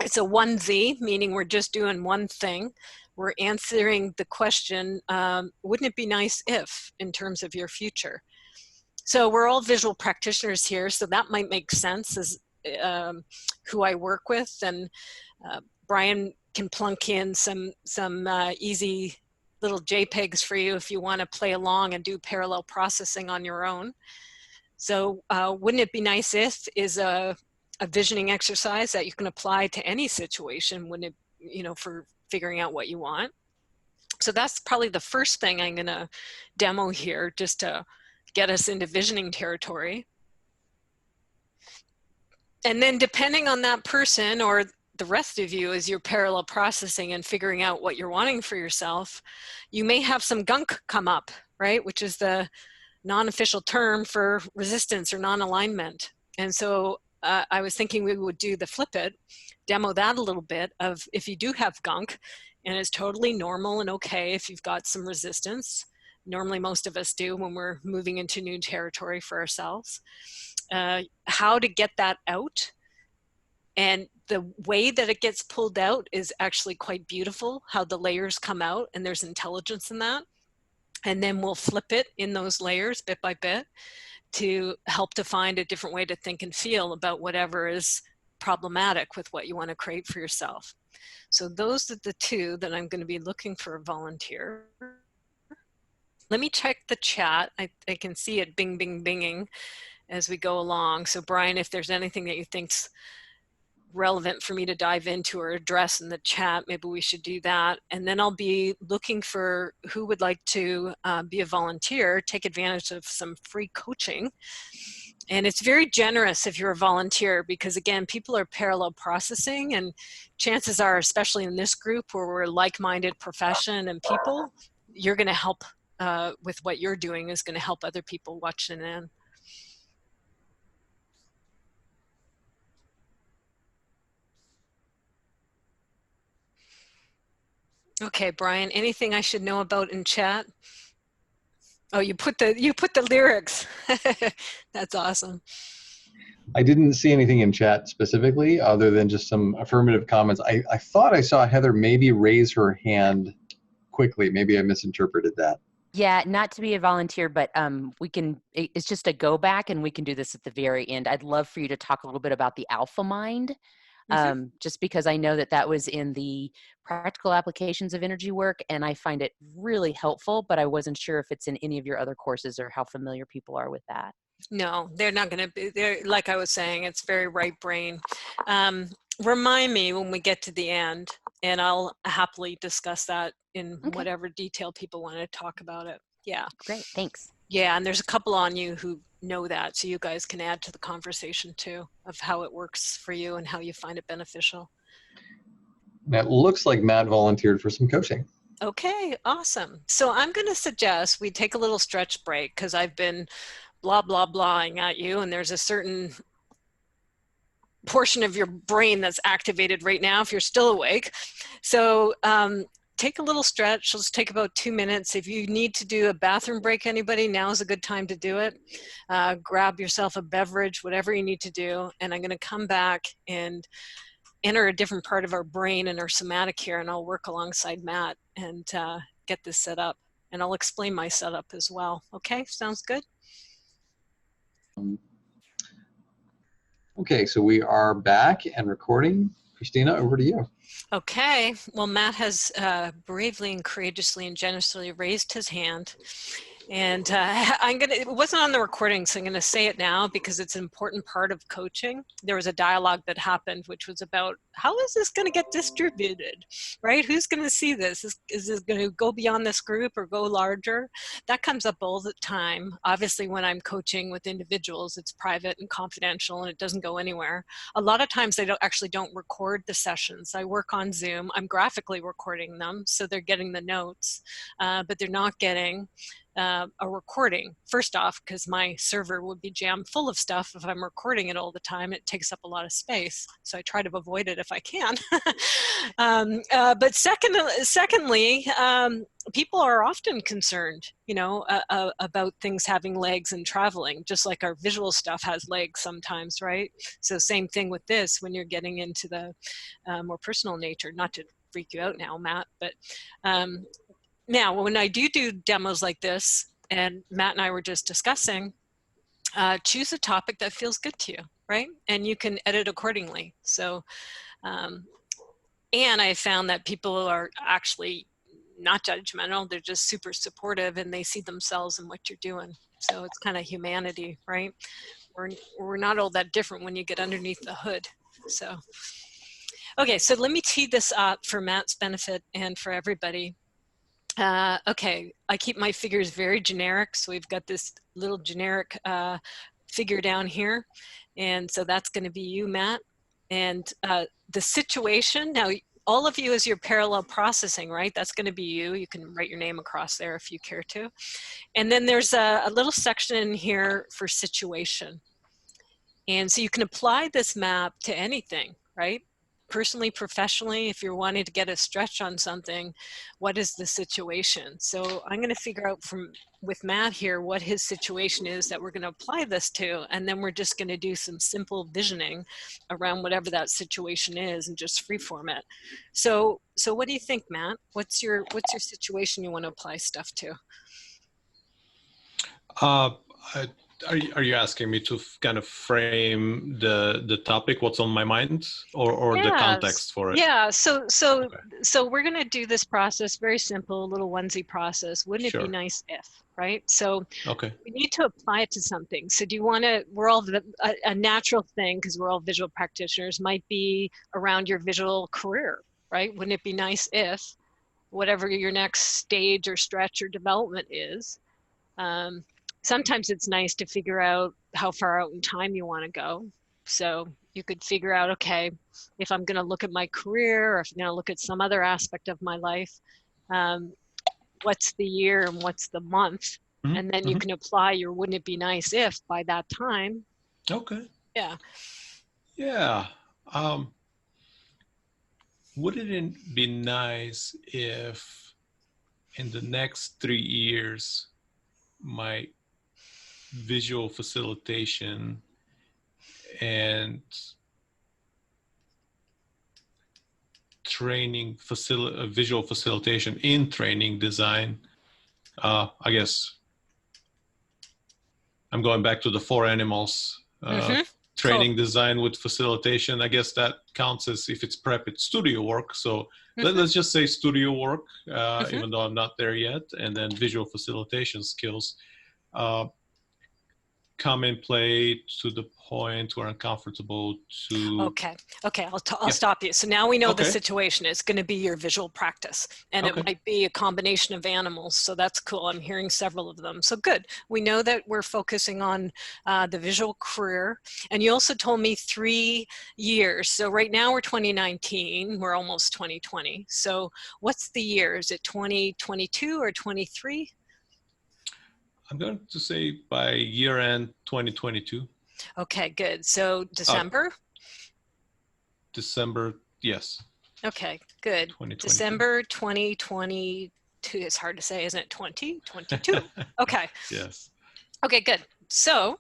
It's a 1Z, meaning we're just doing one thing. We're answering the question, wouldn't it be nice if, in terms of your future? So we're all visual practitioners here, so that might make sense as who I work with. And Brian can plunk in some easy little JPEGs for you if you want to play along and do parallel processing on your own. So wouldn't it be nice if is a visioning exercise that you can apply to any situation, wouldn't it, for figuring out what you want. So that's probably the first thing I'm going to demo here, just to get us into visioning territory. And then depending on that person or the rest of you, as you're parallel processing and figuring out what you're wanting for yourself, you may have some gunk come up, right? Which is the non-official term for resistance or non-alignment. And so I was thinking we would do the flip it, demo that a little bit of if you do have gunk, and it's totally normal and okay if you've got some resistance. Normally most of us do when we're moving into new territory for ourselves. How to get that out. And the way that it gets pulled out is actually quite beautiful, how the layers come out, and there's intelligence in that. And then we'll flip it in those layers bit by bit to help to find a different way to think and feel about whatever is problematic with what you want to create for yourself. So those are the two that I'm going to be looking for a volunteer. Let me check the chat. I can see it bing, bing, binging as we go along. So Brian, if there's anything that you think's relevant for me to dive into or address in the chat, maybe we should do that. And then I'll be looking for who would like to be a volunteer, take advantage of some free coaching. And it's very generous if you're a volunteer, because again, people are parallel processing, and chances are, especially in this group where we're like-minded profession and people, you're going to help with what you're doing is going to help other people watching in. Okay, Brian, anything I should know about in chat? Oh, you put the lyrics. That's awesome. I didn't see anything in chat specifically other than just some affirmative comments. I thought I saw Heather maybe raise her hand quickly. Maybe I misinterpreted that. Yeah, not to be a volunteer, but it's just a go back, and we can do this at the very end. I'd love for you to talk a little bit about the alpha mind. Just because I know that was in the practical applications of energy work, and I find it really helpful, but I wasn't sure if it's in any of your other courses or how familiar people are with that. No, they're not going to be there. Like I was saying, it's very right brain. Remind me when we get to the end, and I'll happily discuss that in whatever detail people want to talk about it. Yeah. Great. Thanks. Yeah. And there's a couple on you who know that, so you guys can add to the conversation too of how it works for you and how you find it beneficial. That looks like Matt volunteered for some coaching. Okay, awesome. So I'm going to suggest we take a little stretch break, because I've been blah, blah, blahing at you, and there's a certain portion of your brain that's activated right now if you're still awake. So take a little stretch. It'll just take about 2 minutes. If you need to do a bathroom break, anybody, now is a good time to do it. Grab yourself a beverage, whatever you need to do. And I'm going to come back and enter a different part of our brain and our somatic here, and I'll work alongside Matt and get this set up. And I'll explain my setup as well. Okay, sounds good? Okay, so we are back and recording. Christina, over to you. Okay, well, Matt has bravely and courageously and generously raised his hand. And it wasn't on the recording, so I'm going to say it now because it's an important part of coaching. There was a dialogue that happened, which was about how is this going to get distributed, right? Who's going to see this? Is this going to go beyond this group or go larger? That comes up all the time. Obviously, when I'm coaching with individuals, it's private and confidential, and it doesn't go anywhere. A lot of times, they actually don't record the sessions. I work on Zoom. I'm graphically recording them, so they're getting the notes, but they're not getting a recording. First off, because my server would be jammed full of stuff if I'm recording it all the time. It takes up a lot of space, so I try to avoid it if I can. But secondly, people are often concerned, about things having legs and traveling, just like our visual stuff has legs sometimes, right? So same thing with this when you're getting into the more personal nature, not to freak you out now, Matt, but now when I do demos like this, and Matt and I were just discussing, choose a topic that feels good to you, right? And you can edit accordingly. So, and I found that people are actually not judgmental. They're just super supportive and they see themselves in what you're doing. So it's kind of humanity, right? We're not all that different when you get underneath the hood. So, okay, so let me tee this up for Matt's benefit and for everybody. Okay, I keep my figures very generic. So we've got this little generic figure down here. And so that's going to be you, Matt. And the situation, now all of you is your parallel processing, right? That's going to be you. You can write your name across there if you care to. And then there's a little section in here for situation. And so you can apply this map to anything, right? Personally, professionally, if you're wanting to get a stretch on something, what is the situation? So I'm going to figure out with Matt here what his situation is that we're going to apply this to, and then we're just going to do some simple visioning around whatever that situation is and just freeform it. So what do you think, Matt? What's your situation you want to apply stuff to? Are you asking me to kind of frame the topic, what's on my mind, or the context for it? Yeah. So we're going to do this process very simple, a little onesie process. Wouldn't it be nice if, right? So we need to apply it to something. So do you want to? We're all a natural thing because we're all visual practitioners. Might be around your visual career, right? Wouldn't it be nice if whatever your next stage or stretch or development is? Sometimes it's nice to figure out how far out in time you want to go. So you could figure out, okay, if I'm going to look at my career or if I'm going to look at some other aspect of my life, what's the year and what's the month? And then you can apply your wouldn't it be nice if by that time. Okay. Yeah. Yeah. Wouldn't it be nice if in the next 3 years, my visual facilitation and training visual facilitation in training design, I guess I'm going back to the 4 animals, training design with facilitation. I guess that counts as, if it's prep, it's studio work. So let's just say studio work, even though I'm not there yet. And then visual facilitation skills come and play to the point where I'm comfortable to. Okay, I'll stop you. So now we know the situation. It's going to be your visual practice, and it might be a combination of animals. So that's cool. I'm hearing several of them. So good. We know that we're focusing on the visual career. And you also told me 3 years. So right now we're 2019. We're almost 2020. So what's the year? Is it 2022 or 23? I'm going to say by year end 2022. Okay, good. So December? December, yes. Okay, good. December 2022. It's hard to say, isn't it? 2022. Okay. Yes. Okay, good. So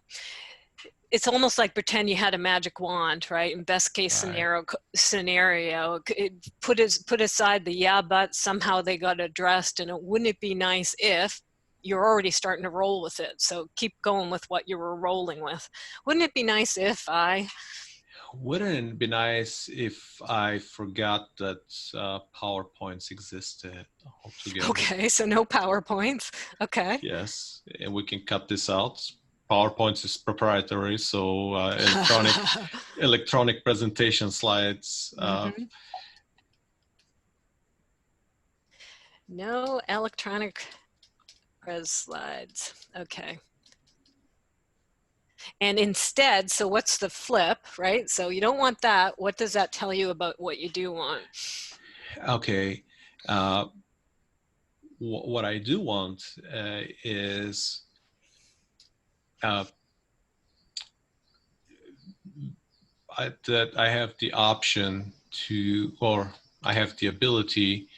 it's almost like pretend you had a magic wand, right? In best case scenario, put aside the but somehow they got addressed, and wouldn't it be nice if you're already starting to roll with it. So keep going with what you were rolling with. Wouldn't it be nice if I? Wouldn't it be nice if I forgot that PowerPoints existed altogether? Okay, so no PowerPoints. Okay. Yes, and we can cut this out. PowerPoints is proprietary, so electronic presentation slides. No electronic slides. Okay. And instead, so what's the flip, right? So you don't want that. What does that tell you about what you do want? Okay. What I do want is that I have the option to, or I have the ability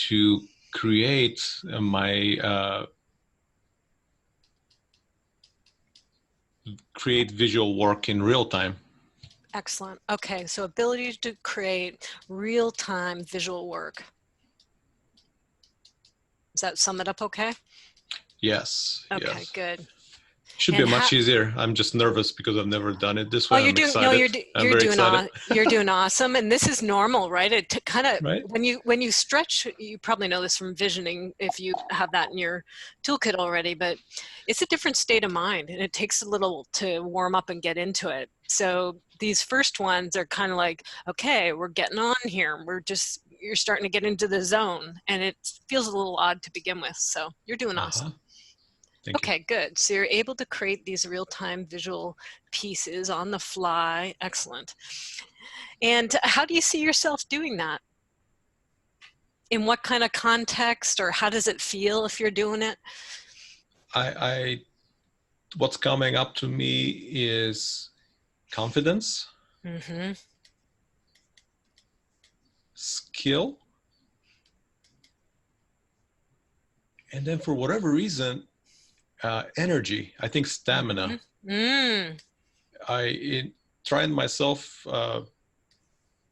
to create create visual work in real time. Excellent. Okay, so ability to create real-time visual work. Does that sum it up okay? Yes. Okay, yes. good. Should be much easier. I'm just nervous because I've never done it this way. Oh, you're I'm doing excited. no, I'm you're very doing excited. you're doing awesome, and this is normal, right? It kind of Right. when you stretch, you probably know this from visioning if you have that in your toolkit already, but it's a different state of mind, and it takes a little to warm up and get into it. So these first ones are kind of like, okay, we're getting on here. You're starting to get into the zone, and it feels a little odd to begin with. So you're doing awesome. Thank you. Okay, good. So you're able to create these real-time visual pieces on the fly. Excellent. And how do you see yourself doing that? In what kind of context, or how does it feel if you're doing it? What's coming up to me is confidence, skill, and then for whatever reason, energy. I think stamina. I tried myself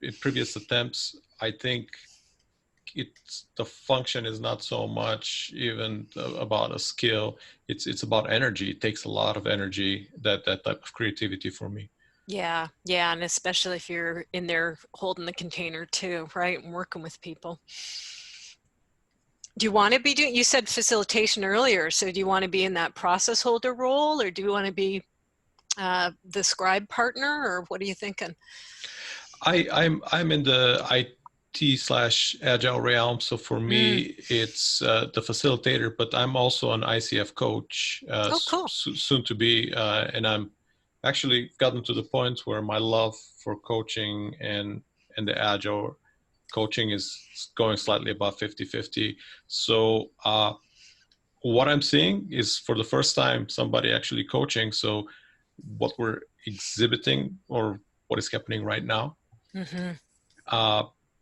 in previous attempts. I think the function is not so much even about a skill. It's about energy. It takes a lot of energy, that type of creativity for me. Yeah, and especially if you're in there holding the container too, right, and working with people. Do you want to be doing, you said facilitation earlier, so do you want to be in that process holder role, or do you want to be the scribe partner, or what are you thinking? I'm in the IT/agile realm, so for me it's the facilitator, but I'm also an ICF coach, cool. soon to be, and I'm actually gotten to the point where my love for coaching and the agile coaching is going slightly above 50-50. So what I'm seeing is, for the first time, somebody actually coaching. So what we're exhibiting, or what is happening right now,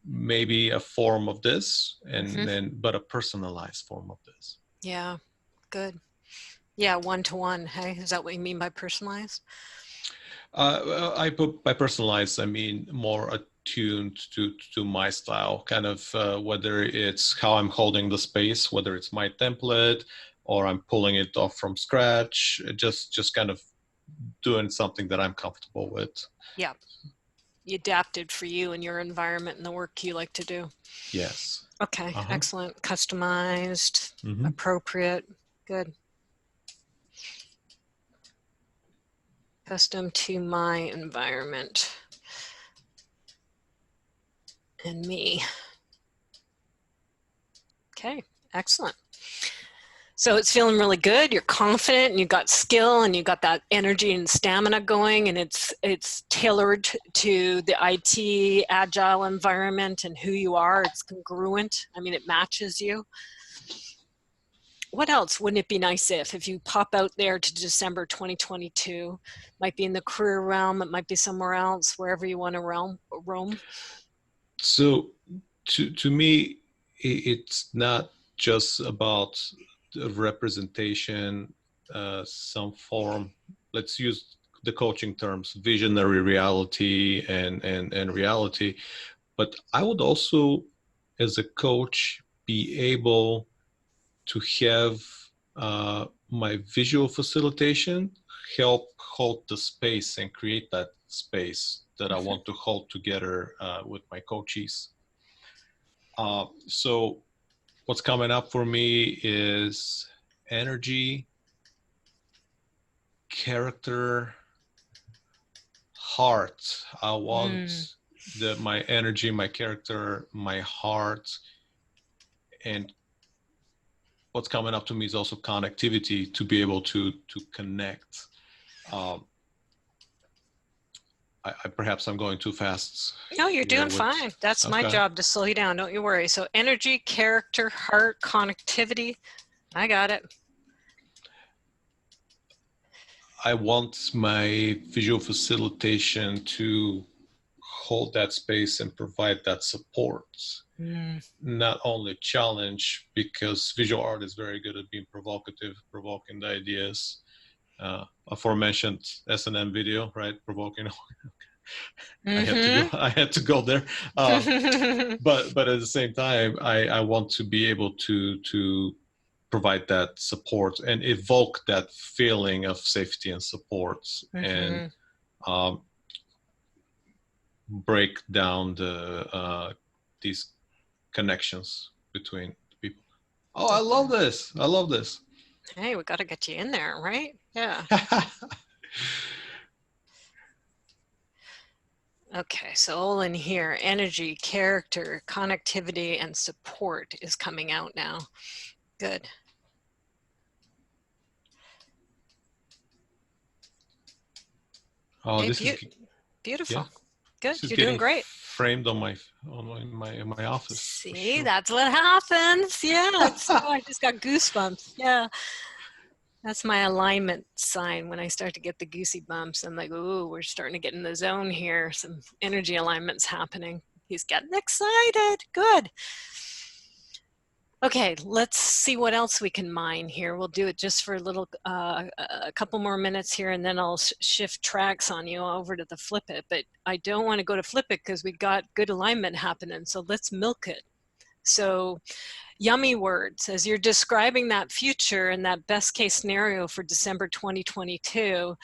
maybe a form of this, and then but a personalized form of this. Yeah, good. Yeah, one-to-one. Hey, is that what you mean by personalized? By personalized, I mean more attuned to my style, kind of whether it's how I'm holding the space, whether it's my template, or I'm pulling it off from scratch, just kind of doing something that I'm comfortable with. Yeah. You adapted for you and your environment and the work you like to do. Yes. Okay, excellent. Customized, appropriate, good. Custom to my environment and me. Okay, excellent. So it's feeling really good. You're confident, and you got skill, and you got that energy and stamina going, and it's tailored to the IT agile environment and who you are. It's congruent. I mean, it matches you. What else wouldn't it be nice if you pop out there to December 2022, might be in the career realm, it might be somewhere else, wherever you want to roam? So to me, it's not just about the representation, some form. Let's use the coaching terms, visionary reality and reality. But I would also, as a coach, be able to have my visual facilitation help hold the space and create that space that I want to hold together with my coachees. So what's coming up for me is energy, character, heart. I want my energy, my character, my heart, and what's coming up to me is also connectivity, to be able to connect. Perhaps I'm going too fast. No, you're doing fine. That's my job, to slow you down. Don't you worry. So energy, character, heart, connectivity. I got it. I want my visual facilitation to hold that space and provide that support. Not only challenge, because visual art is very good at being provocative, provoking the ideas. Aforementioned S&M video, right? Provoking. I had to go there. But at the same time, I want to be able to provide that support and evoke that feeling of safety and support, and break down these connections between people. Oh, I love this. I love this. Hey, we got to get you in there, right? Yeah. Okay, so all in here, energy, character, connectivity, and support is coming out now. Good. Oh, Hey, this is beautiful. Yeah. Good. You're doing great. Framed on my office. See, sure. That's what happens. Yeah. I just got goosebumps. Yeah. That's my alignment sign. When I start to get the goosey bumps, I'm like, ooh, we're starting to get in the zone here. Some energy alignment's happening. He's getting excited. Good. Okay, let's see what else we can mine here. We'll do it just for a couple more minutes here, and then I'll shift tracks on you over to the flip it. But I don't want to go to flip it because we got good alignment happening. So let's milk it. So yummy words, as you're describing that future and that best case scenario for December 2022,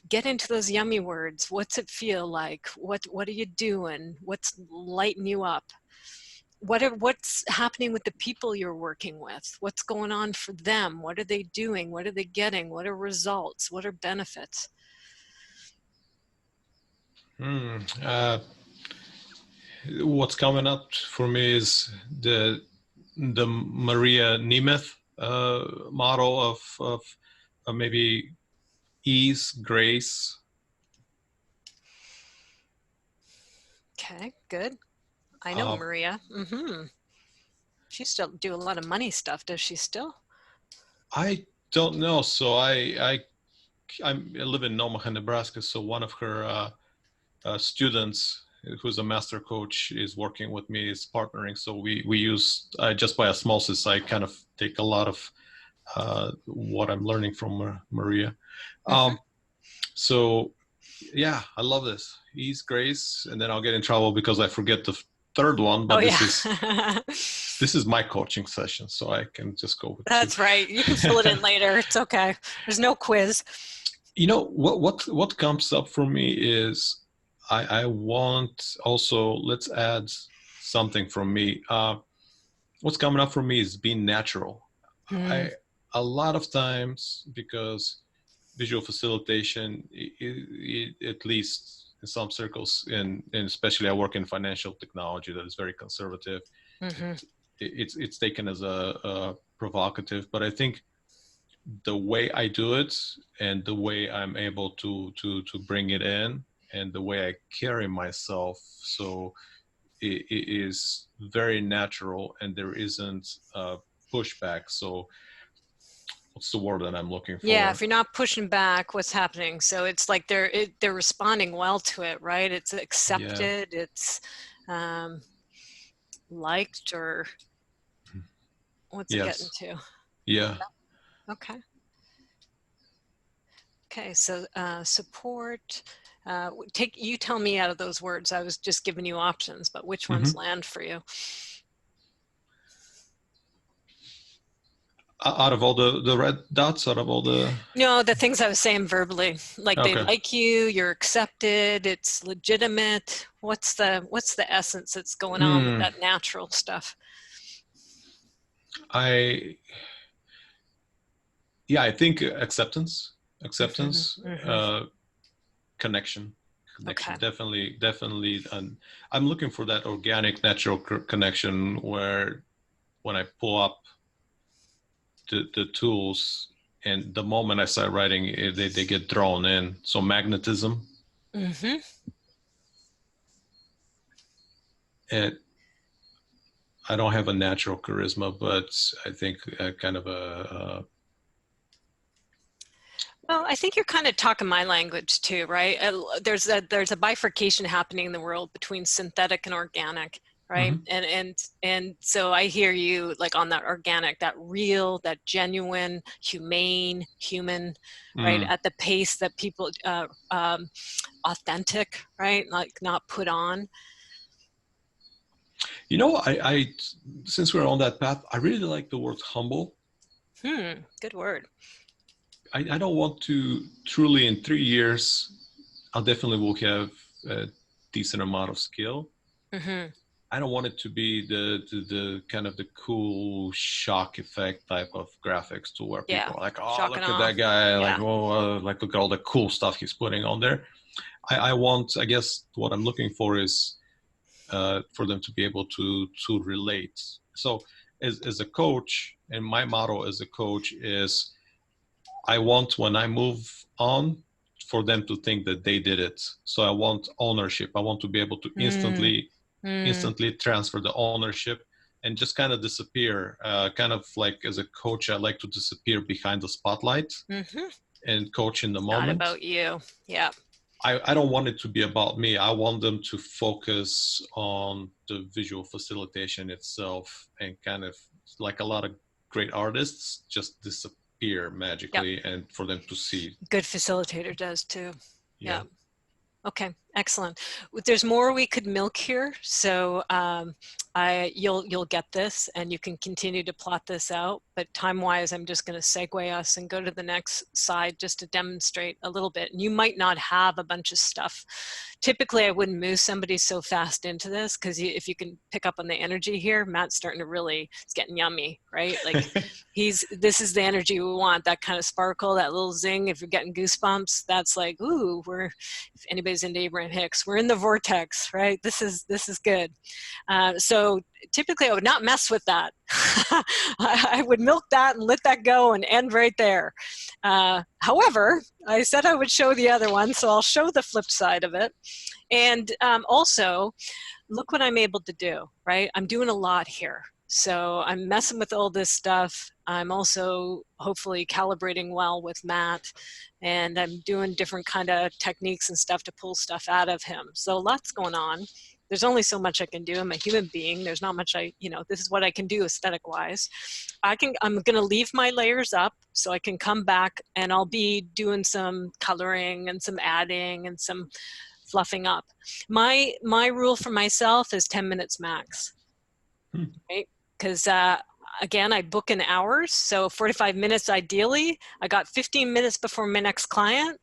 get into those yummy words. What's it feel like? What are you doing? What's lighting you up? What's happening with the people you're working with? What's going on for them? What are they doing? What are they getting? What are results? What are benefits? What's coming up for me is the Maria Nemeth model of maybe ease, grace. Okay, good. I know Maria. She still do a lot of money stuff. Does she still? I don't know. So I live in Omaha, Nebraska. So one of her students, who's a master coach, is working with me, is partnering. So we use just by osmosis. I kind of take a lot of what I'm learning from Maria. So yeah, I love this. Ease, grace, and then I'll get in trouble because I forget the third one. But this is my coaching session, so I can just go with That's two. right. You can fill it in later. It's okay. There's no quiz. You know what comes up for me is I want also, let's add something from me. What's coming up for me is being natural. A lot of times, because visual facilitation, at least in some circles, and especially I work in financial technology that is very conservative. It's taken as a provocative, but I think the way I do it and the way I'm able to bring it in and the way I carry myself, so it is very natural and there isn't pushback. So what's the word that I'm looking for? Yeah, if you're not pushing back, what's happening? So it's like they're responding well to it, right? It's accepted, it's liked, or what's it getting to? Yeah. Okay. Okay, so support. You tell me out of those words. I was just giving you options, but which ones land for you? Out of all the red dots, out of all the... No, the things I was saying verbally, like they like you, you're accepted, it's legitimate. What's the essence that's going on with that natural stuff? I think acceptance, connection, Okay. definitely. And I'm looking for that organic, natural connection where when I pull up the tools and the moment I start writing, they get drawn in. So magnetism. I don't have a natural charisma, but I think kind of Well, I think you're kind of talking my language too, right? There's a bifurcation happening in the world between synthetic and organic, right? And so I hear you like on that organic, that real, that genuine, humane, human, right? At the pace that people, authentic, right? Like not put on. You know, I since we're on that path, I really like the word humble. Good word. I don't want to truly in 3 years, I definitely will have a decent amount of skill. I don't want it to be the kind of the cool shock effect type of graphics to where people are like, oh, Shock look and at that guy, awe. like, oh, like look at all the cool stuff he's putting on there. I want, I guess, what I'm looking for is for them to be able to relate. So as a coach, and my motto as a coach is, I want when I move on for them to think that they did it. So I want ownership. I want to be able to instantly transfer the ownership and just kind of disappear. Kind of like as a coach, I like to disappear behind the spotlight and coach in the moment. Not about you. Yeah. I don't want it to be about me. I want them to focus on the visual facilitation itself, and kind of like a lot of great artists just disappear magically, and for them to see. Good facilitator does too. Yeah. Okay, excellent. There's more we could milk here, so you'll get this, and you can continue to plot this out. But time-wise, I'm just going to segue us and go to the next slide just to demonstrate a little bit. And you might not have a bunch of stuff. Typically, I wouldn't move somebody so fast into this, because if you can pick up on the energy here, Matt's starting to really, it's getting yummy, right? Like this is the energy we want, that kind of sparkle, that little zing. If you're getting goosebumps, that's like, ooh, if anybody's into Abraham Hicks, we're in the vortex, right? This is good. So typically I would not mess with that. I would milk that and let that go and end right there. However, I said I would show the other one, so I'll show the flip side of it. And also, look what I'm able to do, right? I'm doing a lot here. So I'm messing with all this stuff. I'm also hopefully calibrating well with Matt, and I'm doing different kind of techniques and stuff to pull stuff out of him. So lots going on. There's only so much I can do. I'm a human being. There's not much this is what I can do aesthetic wise. I'm going to leave my layers up so I can come back, and I'll be doing some coloring and some adding and some fluffing up. My rule for myself is 10 minutes max, right? Because again, I book in hours, so 45 minutes ideally. I got 15 minutes before my next client.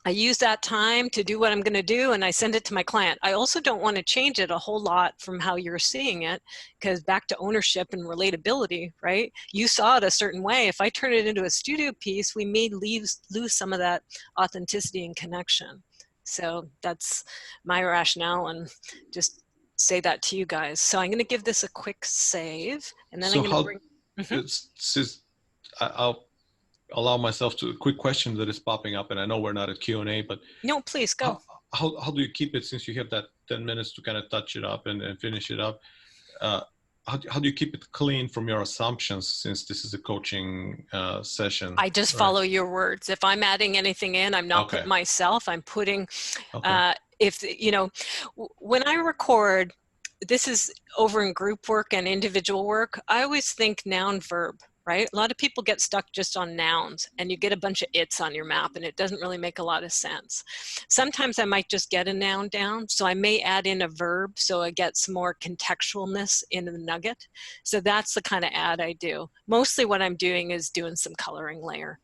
I use that time to do what I'm going to do, and I send it to my client. I also don't want to change it a whole lot from how you're seeing it, because back to ownership and relatability, right? You saw it a certain way. If I turn it into a studio piece, we may lose some of that authenticity and connection. So that's my rationale, and just say that to you guys. So I'm going to give this a quick save, and then I'm going to bring. I'll allow myself to a quick question that is popping up, and I know we're not at Q&A, but no, please go. How do you keep it, since you have that 10 minutes to kind of touch it up and finish it up? How do you keep it clean from your assumptions, since this is a coaching session? I just follow your words. If I'm adding anything in, I'm not putting myself, I'm putting, when I record, this is over in group work and individual work, I always think noun verb, right? A lot of people get stuck just on nouns, and you get a bunch of its on your map, and it doesn't really make a lot of sense. Sometimes I might just get a noun down, so I may add in a verb so I get some more contextualness in the nugget. So that's the kind of add I do. Mostly what I'm doing is doing some coloring layer.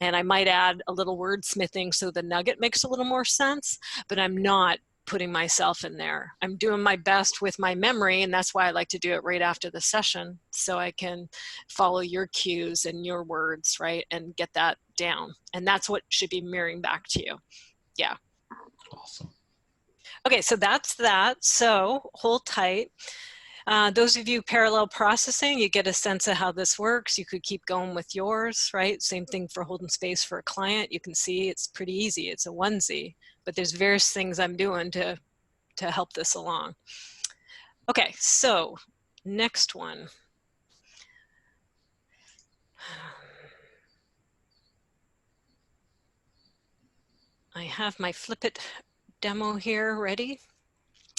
And I might add a little wordsmithing so the nugget makes a little more sense, but I'm not putting myself in there. I'm doing my best with my memory, and that's why I like to do it right after the session, so I can follow your cues and your words, right, and get that down. And that's what should be mirroring back to you. Yeah. Awesome. Okay, so that's that. So hold tight. Those of you parallel processing, you get a sense of how this works. You could keep going with yours, right? Same thing for holding space for a client. You can see it's pretty easy. It's a onesie, but there's various things I'm doing to help this along. Okay, so next one. I have my Flip It demo here ready.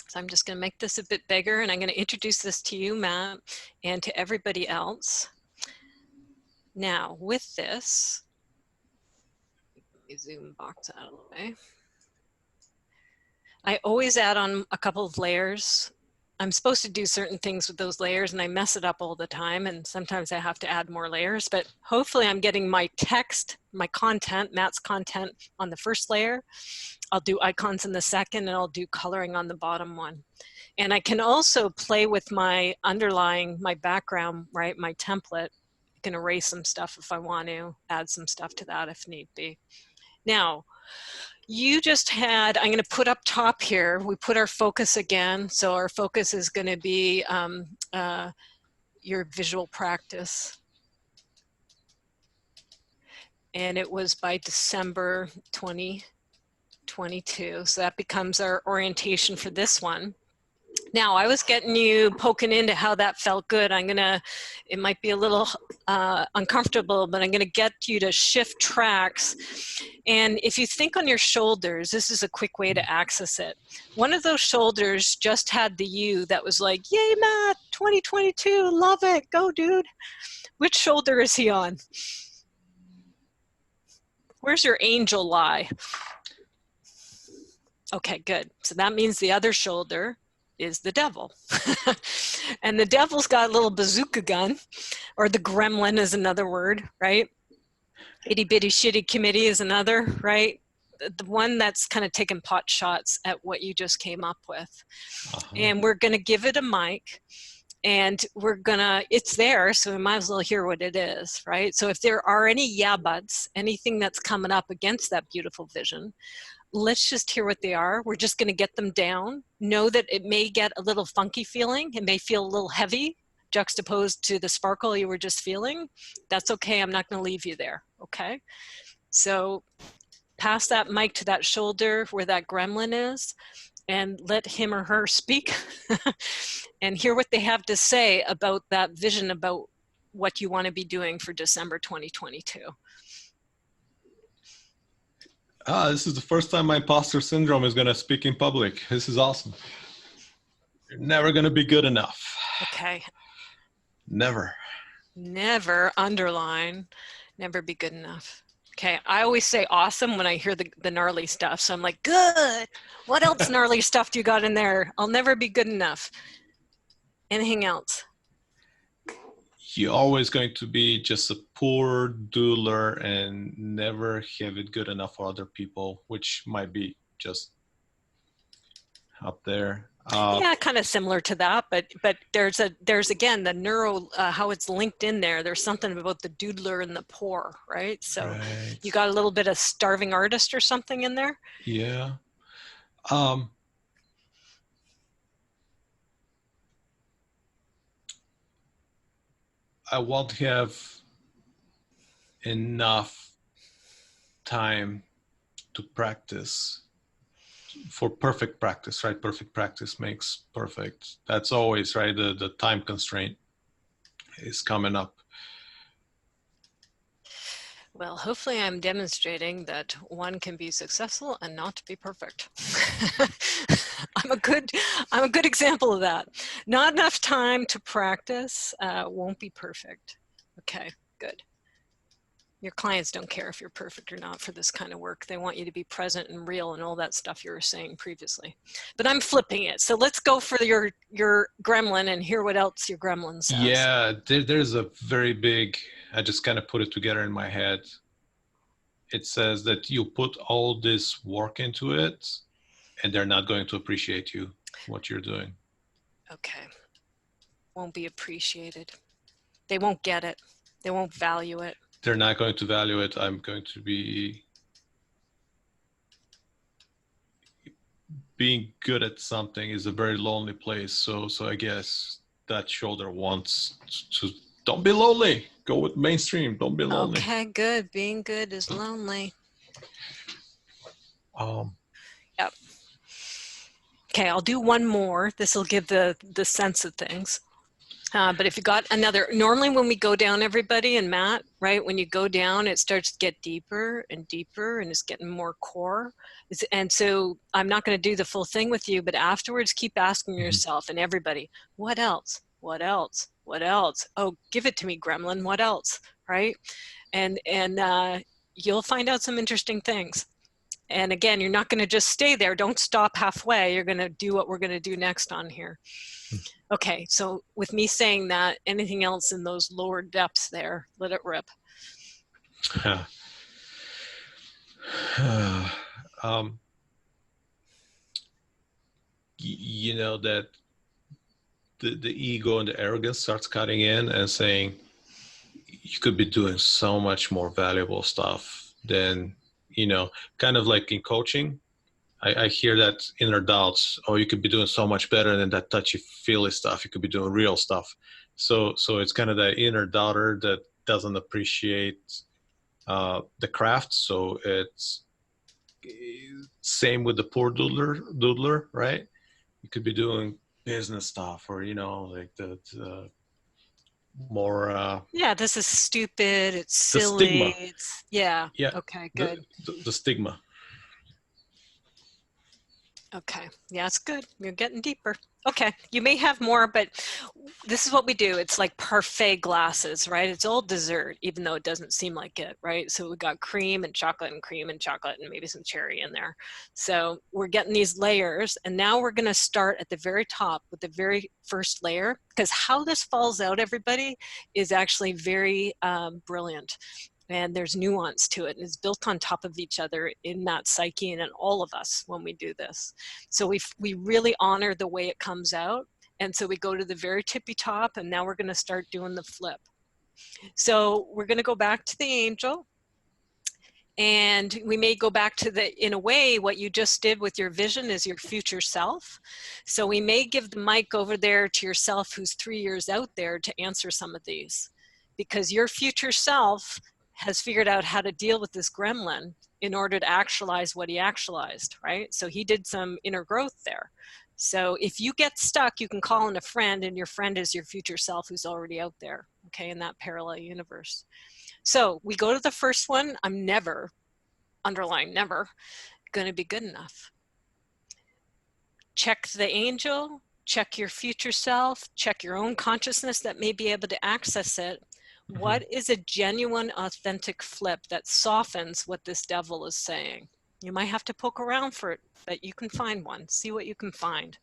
So I'm just going to make this a bit bigger, and I'm going to introduce this to you, Matt, and to everybody else. Now, with this, let me zoom box out of the way. I always add on a couple of layers. I'm supposed to do certain things with those layers, and I mess it up all the time, and sometimes I have to add more layers, but hopefully I'm getting my text, my content, Matt's content on the first layer. I'll do icons in the second, and I'll do coloring on the bottom one. And I can also play with my underlying, my background, right, my template. I can erase some stuff if I want to, add some stuff to that if need be. Now, you just had, I'm going to put up top here, we put our focus again. So our focus is going to be your visual practice. And it was by December 2022. So that becomes our orientation for this one. Now, I was getting you poking into how that felt good. I'm gonna, it might be a little uncomfortable, but I'm gonna get you to shift tracks. And if you think on your shoulders, this is a quick way to access it. One of those shoulders just had the you that was like, yay, Matt, 2022, love it, go, dude. Which shoulder is he on? Where's your angel lie? Okay, good. So that means the other shoulder is the devil. And the devil's got a little bazooka gun, or the gremlin is another word, right? Itty bitty shitty committee is another, right? The one that's kind of taking pot shots at what you just came up with. And we're going to give it a mic, and we're going to, it's there, so we might as well hear what it is, right? So if there are any yeah buts, anything that's coming up against that beautiful vision, let's just hear what they are. We're just going to get them down. Know that it may get a little funky feeling. It may feel a little heavy, juxtaposed to the sparkle you were just feeling. That's okay. I'm not going to leave you there. Okay. So pass that mic to that shoulder where that gremlin is, and let him or her speak and hear what they have to say about that vision, about what you want to be doing for December 2022. This is the first time my imposter syndrome is going to speak in public. This is awesome. You're never going to be good enough. Okay. Never. Never, underline, never be good enough. Okay, I always say awesome when I hear the gnarly stuff. So I'm like, good. What else gnarly stuff do you got in there? I'll never be good enough. Anything else? You're always going to be just a poor doodler and never have it good enough for other people, which might be just up there. Yeah, kind of similar to that, but there's again the neuro, how it's linked in there. There's something about the doodler and the poor, right? So right. You got a little bit of starving artist or something in there. Yeah. I won't have enough time to practice for perfect practice, right? Perfect practice makes perfect. That's always, right? The time constraint is coming up. Well, hopefully I'm demonstrating that one can be successful and not be perfect. I'm a good example of that. Not enough time to practice, won't be perfect. Okay, good. Your clients don't care if you're perfect or not for this kind of work. They want you to be present and real and all that stuff you were saying previously. But I'm flipping it. So let's go for your gremlin and hear what else your gremlin says. Yeah, there's a very big, I just kind of put it together in my head. It says that you put all this work into it and they're not going to appreciate you, what you're doing. Okay. Won't be appreciated. They won't get it. They won't value it. They're not going to value it. I'm going to be being good at something is a very lonely place. So I guess that shoulder wants to, don't be lonely. Go with mainstream. Don't be lonely. Okay, good. Being good is lonely. Yep. Okay, I'll do one more. This will give the sense of things. But if you got another, normally when we go down, everybody, and Matt, right, when you go down, it starts to get deeper and deeper, and it's getting more core. And so I'm not going to do the full thing with you, but afterwards, keep asking yourself and everybody, what else? What else? What else? Oh, give it to me, gremlin. What else? Right? And you'll find out some interesting things. And again, you're not going to just stay there. Don't stop halfway. You're going to do what we're going to do next on here. Okay, so with me saying that, anything else in those lower depths there, let it rip. You know, that the ego and the arrogance starts cutting in and saying, you could be doing so much more valuable stuff than, you know, kind of like in coaching. I hear that inner doubts. Oh, you could be doing so much better than that touchy-feely stuff. You could be doing real stuff. So it's kind of the inner doubter that doesn't appreciate the craft. So it's same with the poor doodler, right? You could be doing business stuff, or, you know, like the more yeah, this is stupid, it's silly, stigma. it's Yeah, okay, good. The stigma. Okay, yeah, it's good. You're getting deeper. Okay, you may have more, but this is what we do. It's like parfait glasses, right? It's all dessert, even though it doesn't seem like it, right? So we got cream and chocolate and cream and chocolate and maybe some cherry in there. So we're getting these layers, and now we're going to start at the very top with the very first layer, because how this falls out, everybody, is actually very brilliant. And there's nuance to it, and it's built on top of each other in that psyche and in all of us when we do this. So we really honor the way it comes out. And so we go to the very tippy top, and now we're going to start doing the flip. So we're going to go back to the angel, and we may go back to the, in a way, what you just did with your vision is your future self. So we may give the mic over there to yourself who's 3 years out there to answer some of these, because your future self has figured out how to deal with this gremlin in order to actualize what he actualized, right? So he did some inner growth there. So if you get stuck, you can call in a friend, and your friend is your future self who's already out there, okay, in that parallel universe. So we go to the first one. I'm never, underline never, going to be good enough. Check the angel, check your future self, check your own consciousness that may be able to access it. What is a genuine, authentic flip that softens what this devil is saying? You might have to poke around for it, but you can find one. See what you can find.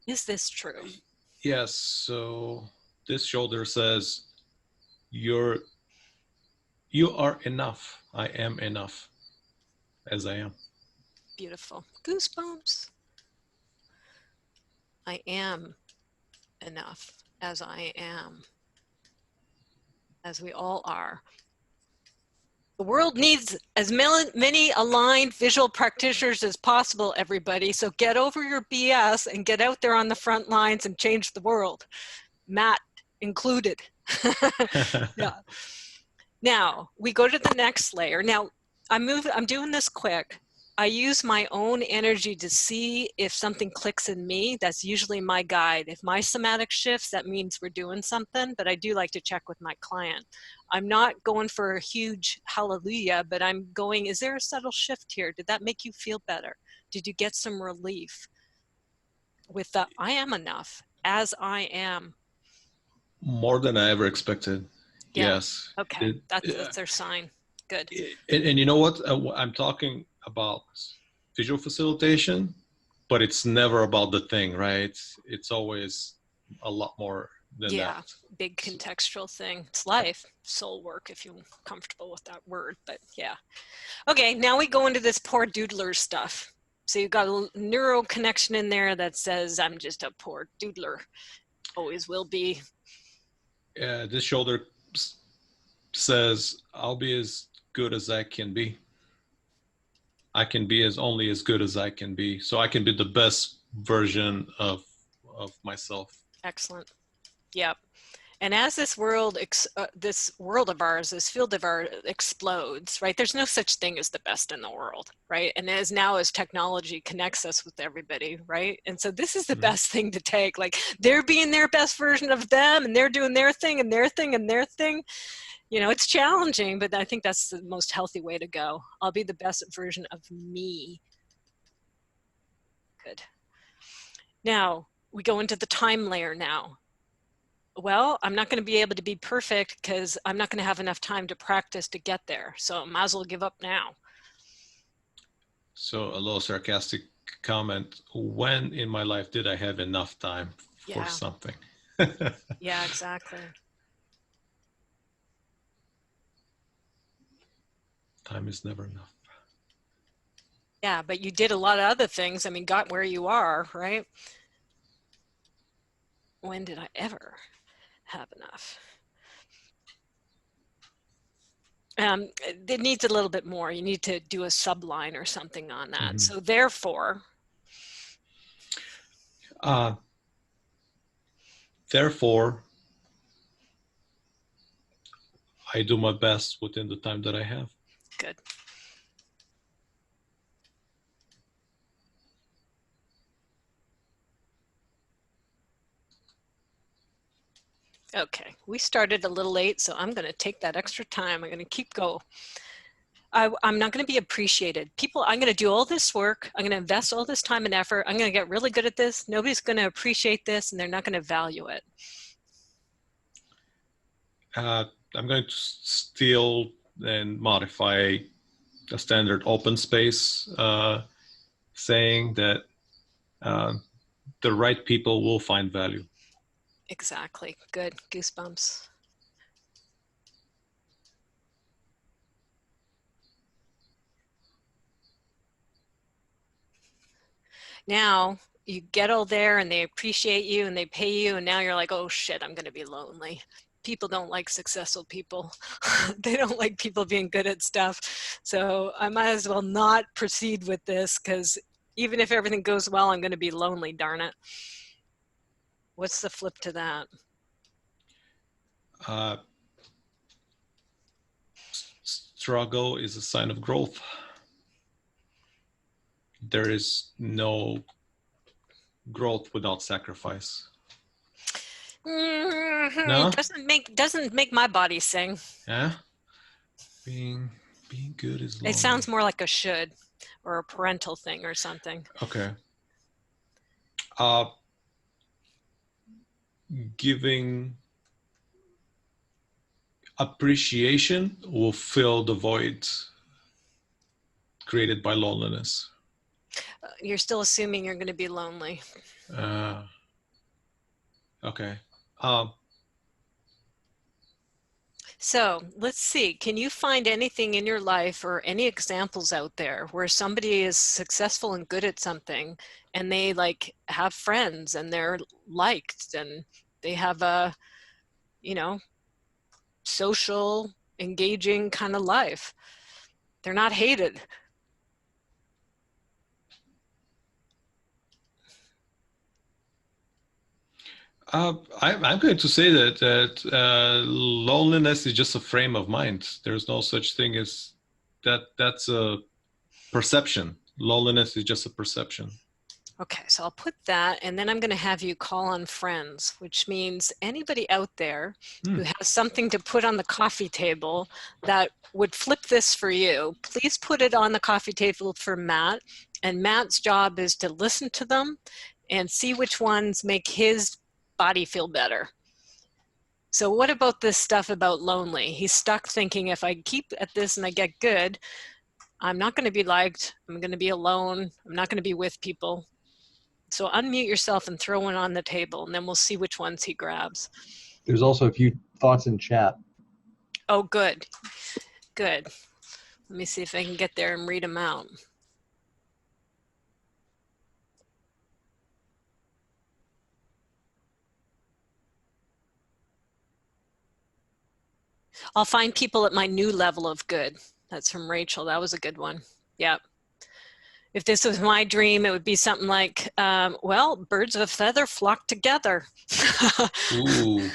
Is this true? Yes. So this shoulder says, you are enough. I am enough as I am. Beautiful. Goosebumps. I am enough as I am, as we all are. The world needs as many aligned visual practitioners as possible, everybody. So get over your BS and get out there on the front lines and change the world. Matt included. Yeah. Now we go to the next layer. Now I'm doing this quick. I use my own energy to see if something clicks in me. That's usually my guide. If my somatic shifts, that means we're doing something, but I do like to check with my client. I'm not going for a huge hallelujah, but I'm going, is there a subtle shift here? Did that make you feel better? Did you get some relief with the I am enough as I am? More than I ever expected. Yeah. Yes. Okay, that's their sign. Good. And you know what? I'm talking about visual facilitation, but it's never about the thing, right? It's always a lot more than that. Big contextual thing. It's life, soul work, if you're comfortable with that word, but yeah. Okay, now we go into this poor doodler stuff. So you've got a neural connection in there that says, I'm just a poor doodler. Always will be. This shoulder says, I'll be as good as I can be. I can be only as good as I can be. So I can be the best version of myself. Excellent. Yep. And as this world of ours, this field of ours explodes, right? There's no such thing as the best in the world, right? And as technology connects us with everybody, right? And so this is the best thing to take. Like, they're being their best version of them, and they're doing their thing and their thing and their thing. You know, it's challenging, but I think that's the most healthy way to go. I'll be the best version of me. Good. Now, we go into the time layer now. Well, I'm not going to be able to be perfect because I'm not going to have enough time to practice to get there. So I might as well give up now. So a little sarcastic comment. When in my life did I have enough time for something? Yeah, exactly. Time is never enough. Yeah, but you did a lot of other things. I mean, got where you are, right? When did I ever have enough? It needs a little bit more. You need to do a subline or something on that. Mm-hmm. So therefore, I do my best within the time that I have. Good. Okay, we started a little late, so I'm going to take that extra time. I'm going to keep going. I'm not going to be appreciated. I'm going to do all this work. I'm going to invest all this time and effort. I'm going to get really good at this. Nobody's going to appreciate this, and they're not going to value it. I'm going to steal and modify a standard open space saying that the right people will find value. Exactly. Good. Goosebumps. Now you get all there and they appreciate you and they pay you, and now you're like, oh shit, I'm going to be lonely. People don't like successful people. They don't like people being good at stuff. So I might as well not proceed with this, because even if everything goes well, I'm going to be lonely, darn it. What's the flip to that? Struggle is a sign of growth. There is no growth without sacrifice. Mm-hmm. No? Doesn't make my body sing. Yeah. Being good is lonely. It sounds more like a should or a parental thing or something. Okay. Giving appreciation will fill the void created by loneliness. You're still assuming you're going to be lonely. Okay. So let's see, can you find anything in your life or any examples out there where somebody is successful and good at something, and they like have friends and they're liked and they have a, social, engaging kind of life? They're not hated. I'm going to say that loneliness is just a frame of mind. There's no such thing as that. That's a perception. Loneliness is just a perception. Okay, so I'll put that, and then I'm going to have you call on friends, which means anybody out there who has something to put on the coffee table that would flip this for you, please put it on the coffee table for Matt. And Matt's job is to listen to them and see which ones make his body feel better. So what about this stuff about lonely? He's stuck thinking, if I keep at this and I get good, I'm not going to be liked. I'm going to be alone. I'm not going to be with people. So unmute yourself and throw one on the table, and then we'll see which ones he grabs. There's also a few thoughts in chat. Oh, good. Good. Let me see if I can get there and read them out. I'll find people at my new level of good. That's from Rachel. That was a good one. Yeah. If this was my dream, it would be something like, well, birds of a feather flock together. Ooh.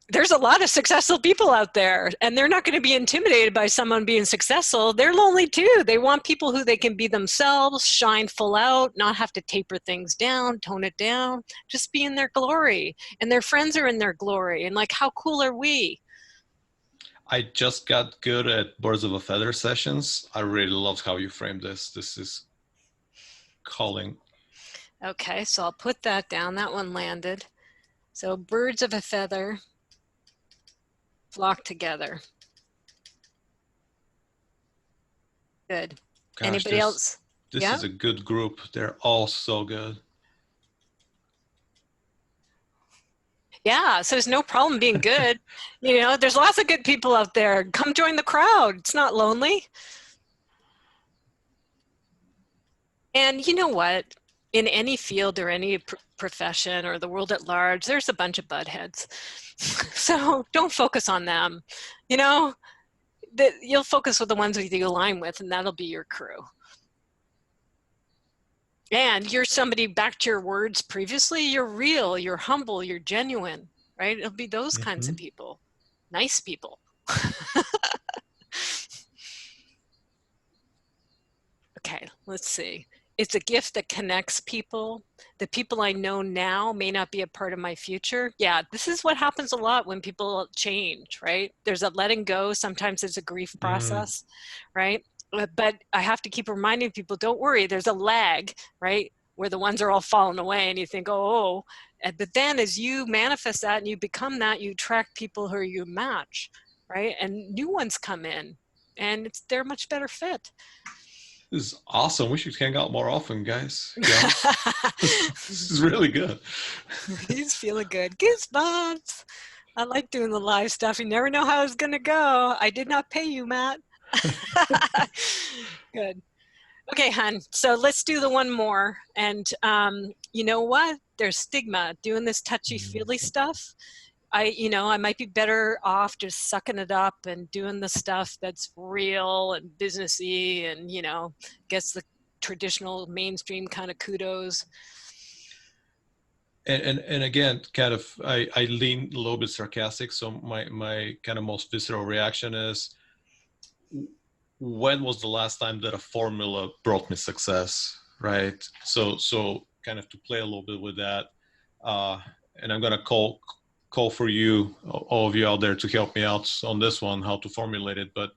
there's a lot of successful people out there, and they're not going to be intimidated by someone being successful. They're lonely too. They want people who they can be themselves, shine full out, not have to taper things down, tone it down, just be in their glory. And their friends are in their glory. And like, how cool are we? I just got good at birds of a feather sessions. I really loved how you framed this. This is calling. Okay, so I'll put that down. That one landed. So birds of a feather flock together. Good. Gosh, Anybody else? This Yeah? is a good group. They're all so good. Yeah, so there's no problem being good. You know, there's lots of good people out there. Come join the crowd. It's not lonely. And you know what? In any field or any profession or the world at large, there's a bunch of buttheads. So don't focus on them. You know, you'll focus with the ones that you align with, and that'll be your crew. And you're somebody, back to your words previously, you're real, you're humble, you're genuine, right? It'll be those kinds of people, nice people. Okay, let's see. It's a gift that connects people. The people I know now may not be a part of my future. Yeah, this is what happens a lot when people change, right? There's a letting go. Sometimes it's a grief process, right? But I have to keep reminding people, don't worry, there's a lag, right? Where the ones are all falling away and you think, oh. But then as you manifest that and you become that, you attract people who you match, right? And new ones come in and they're a much better fit. This is awesome. We should hang out more often, guys. Yeah. This is really good. He's feeling good. Goosebumps. I like doing the live stuff. You never know how it's going to go. I did not pay you, Matt. Good. Okay, hon. So let's do the one more. And you know what? There's stigma doing this touchy-feely stuff. I might be better off just sucking it up and doing the stuff that's real and businessy and, gets the traditional mainstream kind of kudos. And again, kind of, I lean a little bit sarcastic. So my kind of most visceral reaction is, when was the last time that a formula brought me success, right? So kind of to play a little bit with that, and I'm going to call for you, all of you out there, to help me out on this one, how to formulate it. But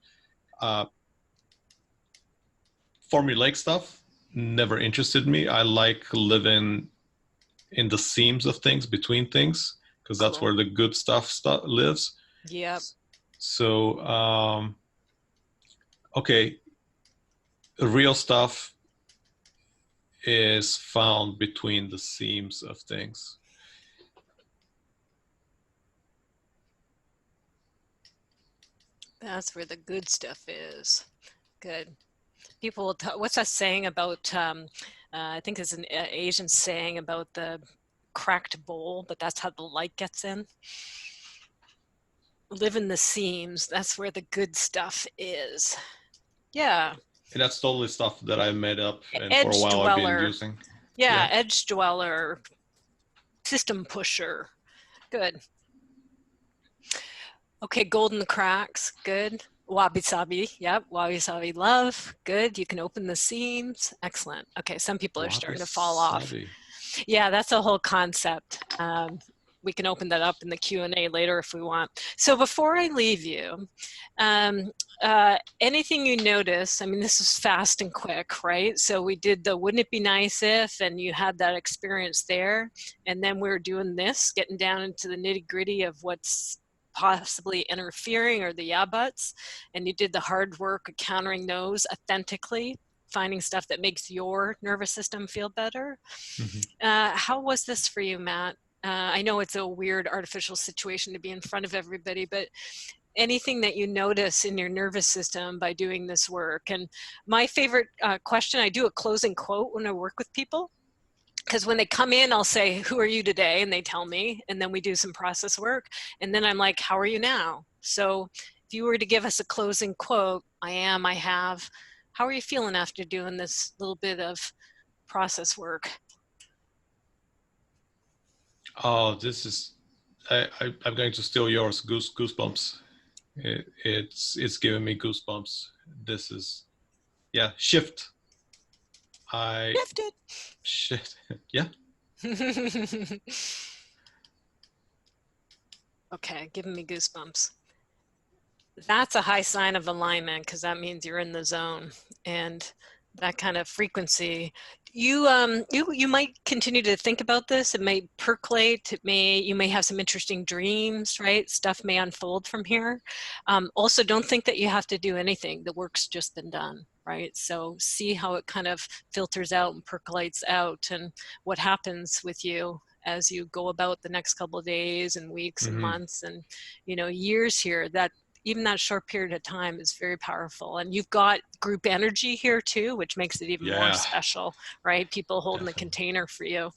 formulaic stuff never interested me. I like living in the seams of things, between things, because that's where the good stuff lives. Yep. So, okay, the real stuff is found between the seams of things. That's where the good stuff is. Good. People will what's that saying about, I think it's an Asian saying about the cracked bowl, but that's how the light gets in. Live in the seams. That's where the good stuff is. Yeah. And that's totally stuff that I made up, and Edge for a while dweller. I've been using. Yeah, edge dweller, system pusher. Good. Okay, golden cracks. Good. Wabi sabi. Yep. Wabi sabi love. Good. You can open the seams. Excellent. Okay. Some people are starting to fall off. Yeah, that's a whole concept. We can open that up in the Q&A later if we want. So before I leave you, anything you notice, I mean, this is fast and quick, right? So we did the wouldn't it be nice if, and you had that experience there. And then we're doing this, getting down into the nitty gritty of what's possibly interfering, or the yeah buts. And you did the hard work of countering those authentically, finding stuff that makes your nervous system feel better. How was this for you, Matt? I know it's a weird artificial situation to be in front of everybody, but anything that you notice in your nervous system by doing this work? And my favorite question, I do a closing quote when I work with people, because when they come in, I'll say, who are you today? And they tell me, and then we do some process work. And then I'm like, how are you now? So if you were to give us a closing quote, I am, I have, how are you feeling after doing this little bit of process work? Oh, this is I'm going to steal yours. Goosebumps. It's giving me goosebumps. This is, yeah, shift. Shifted. Shit. Yeah. Okay, giving me goosebumps. That's a high sign of alignment, because that means you're in the zone, and that kind of frequency. You might continue to think about this. It may percolate. You may have some interesting dreams, right? Stuff may unfold from here. Also, don't think that you have to do anything. The work's just been done, right? So see how it kind of filters out and percolates out, and what happens with you as you go about the next couple of days and weeks and months and years here. That even that short period of time is very powerful. And you've got group energy here too, which makes it even more special, right? People holding the container for you.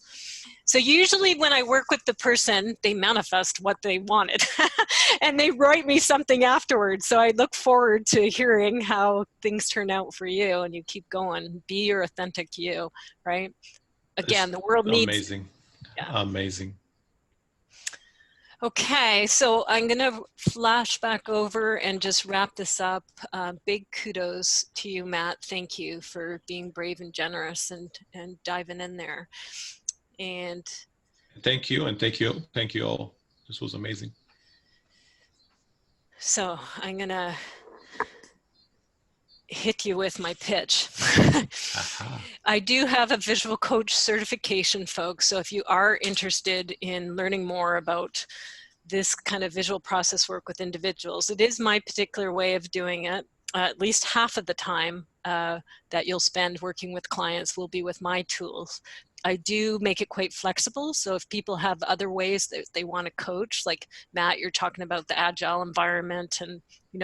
So usually when I work with the person, they manifest what they wanted and they write me something afterwards. So I look forward to hearing how things turn out for you, and you keep going. Be your authentic you, right? Again, the world needs— amazing. Yeah. Amazing. Okay, so I'm going to flash back over and just wrap this up. Big kudos to you, Matt. Thank you for being brave and generous and diving in there. And thank you, and thank you all. This was amazing. So I'm going to hit you with my pitch. I do have a visual coach certification, folks. So if you are interested in learning more about this kind of visual process work with individuals, it is my particular way of doing it. At least half of the time that you'll spend working with clients will be with my tools. I do make it quite flexible. So if people have other ways that they want to coach, like Matt, you're talking about the agile environment and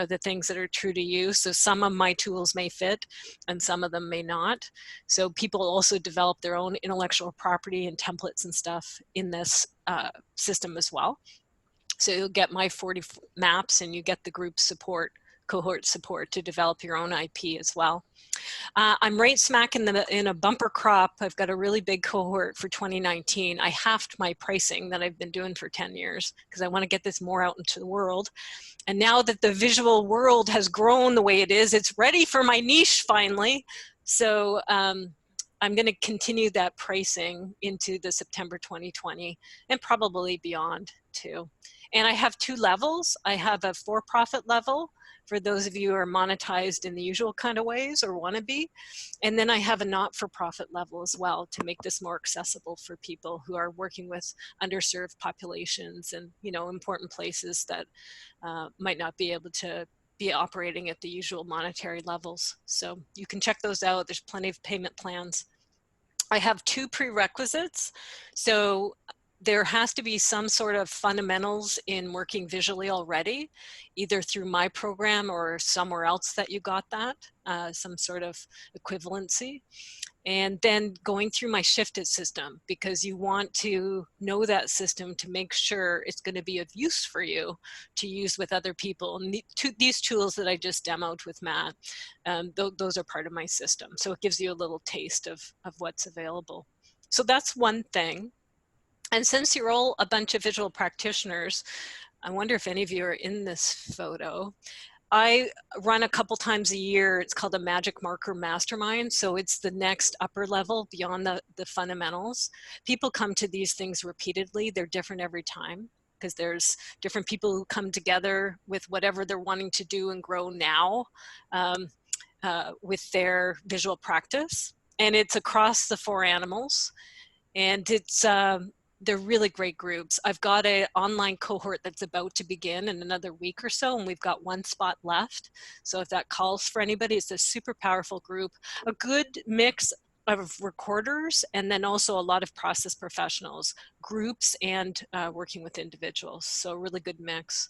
the things that are true to you. So some of my tools may fit and some of them may not. So people also develop their own intellectual property and templates and stuff in this system as well. So you'll get my 40 maps and you get the group support, cohort support to develop your own IP as well. I'm right smack in a bumper crop. I've got a really big cohort for 2019. I halved my pricing that I've been doing for 10 years because I want to get this more out into the world. And now that the visual world has grown the way it is, it's ready for my niche finally. So I'm going to continue that pricing into the September 2020 and probably beyond too. And I have 2 levels. I have a for-profit level for those of you who are monetized in the usual kind of ways or want to be. And then I have a not-for-profit level as well to make this more accessible for people who are working with underserved populations and, important places that might not be able to be operating at the usual monetary levels. So you can check those out. There's plenty of payment plans. I have 2 prerequisites. So there has to be some sort of fundamentals in working visually already, either through my program or somewhere else that you got that, some sort of equivalency. And then going through my shifted system, because you want to know that system to make sure it's going to be of use for you to use with other people. And these tools that I just demoed with Matt, those are part of my system. So it gives you a little taste of what's available. So that's one thing. And since you're all a bunch of visual practitioners, I wonder if any of you are in this photo. I run a couple times a year. It's called a Magic Marker Mastermind. So it's the next upper level beyond the fundamentals. People come to these things repeatedly. They're different every time because there's different people who come together with whatever they're wanting to do and grow now with their visual practice. And it's across the 4 animals. And it's they're really great groups. I've got an online cohort that's about to begin in another week or so, and we've got 1 spot left. So if that calls for anybody, it's a super powerful group, a good mix of recorders, and then also a lot of process professionals, groups, and working with individuals. So a really good mix.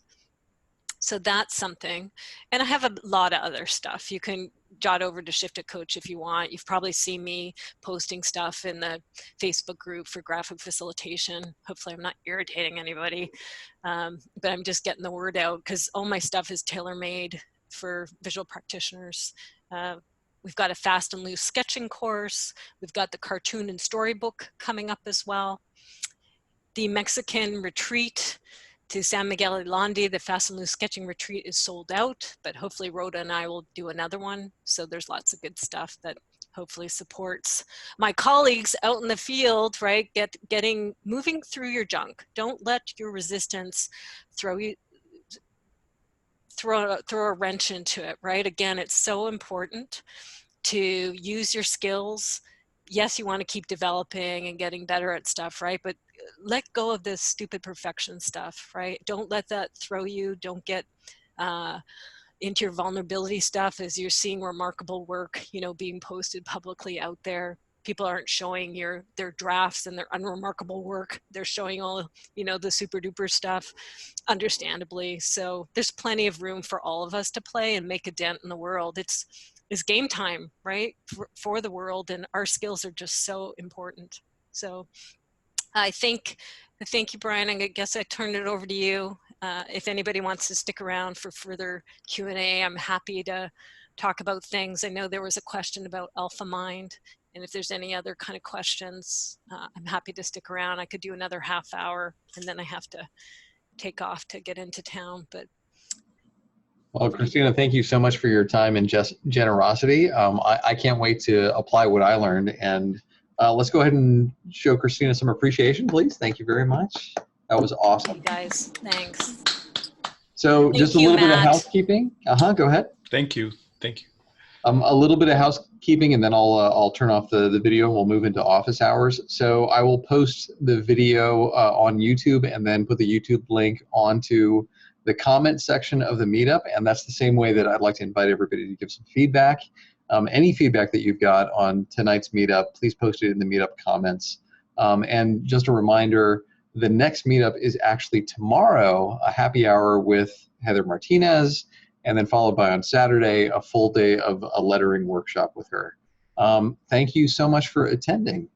So that's something. And I have a lot of other stuff. You can jot over to Shifted Coach if you want. You've probably seen me posting stuff in the Facebook group for graphic facilitation. Hopefully I'm not irritating anybody, but I'm just getting the word out because all my stuff is tailor-made for visual practitioners. We've got a fast and loose sketching course. We've got the cartoon and storybook coming up as well. The Mexican retreat To San Miguel Islandi, the Fast and Loose Sketching Retreat is sold out, but hopefully Rhoda and I will do another one. So there's lots of good stuff that hopefully supports my colleagues out in the field, right? Moving through your junk. Don't let your resistance throw a wrench into it, right? Again, it's so important to use your skills. Yes, you want to keep developing and getting better at stuff, right? But let go of this stupid perfection stuff, right? Don't let that throw you. Don't get into your vulnerability stuff as you're seeing remarkable work, being posted publicly out there. People aren't showing their drafts and their unremarkable work. They're showing all, the super duper stuff, understandably. So there's plenty of room for all of us to play and make a dent in the world. It's game time, right? For the world, and our skills are just so important. So I thank you, Brian. I guess I turn it over to you. If anybody wants to stick around for further Q&A, I'm happy to talk about things. I know there was a question about Alpha Mind, and if there's any other kind of questions, I'm happy to stick around. I could do another half hour, and then I have to take off to get into town. But well, Christina, thank you so much for your time and just generosity. I can't wait to apply what I learned. And let's go ahead and show Christina some appreciation, please. Thank you very much. That was awesome. You guys, thanks. So just a little bit of housekeeping. Go ahead. Thank you. A little bit of housekeeping, and then I'll turn off the video and we'll move into office hours. So I will post the video on YouTube and then put the YouTube link onto the comment section of the meetup, and that's the same way that I'd like to invite everybody to give some feedback. Any feedback that you've got on tonight's meetup, please post it in the meetup comments. And just a reminder, the next meetup is actually tomorrow, a happy hour with Heather Martinez, and then followed by on Saturday, a full day of a lettering workshop with her. Thank you so much for attending.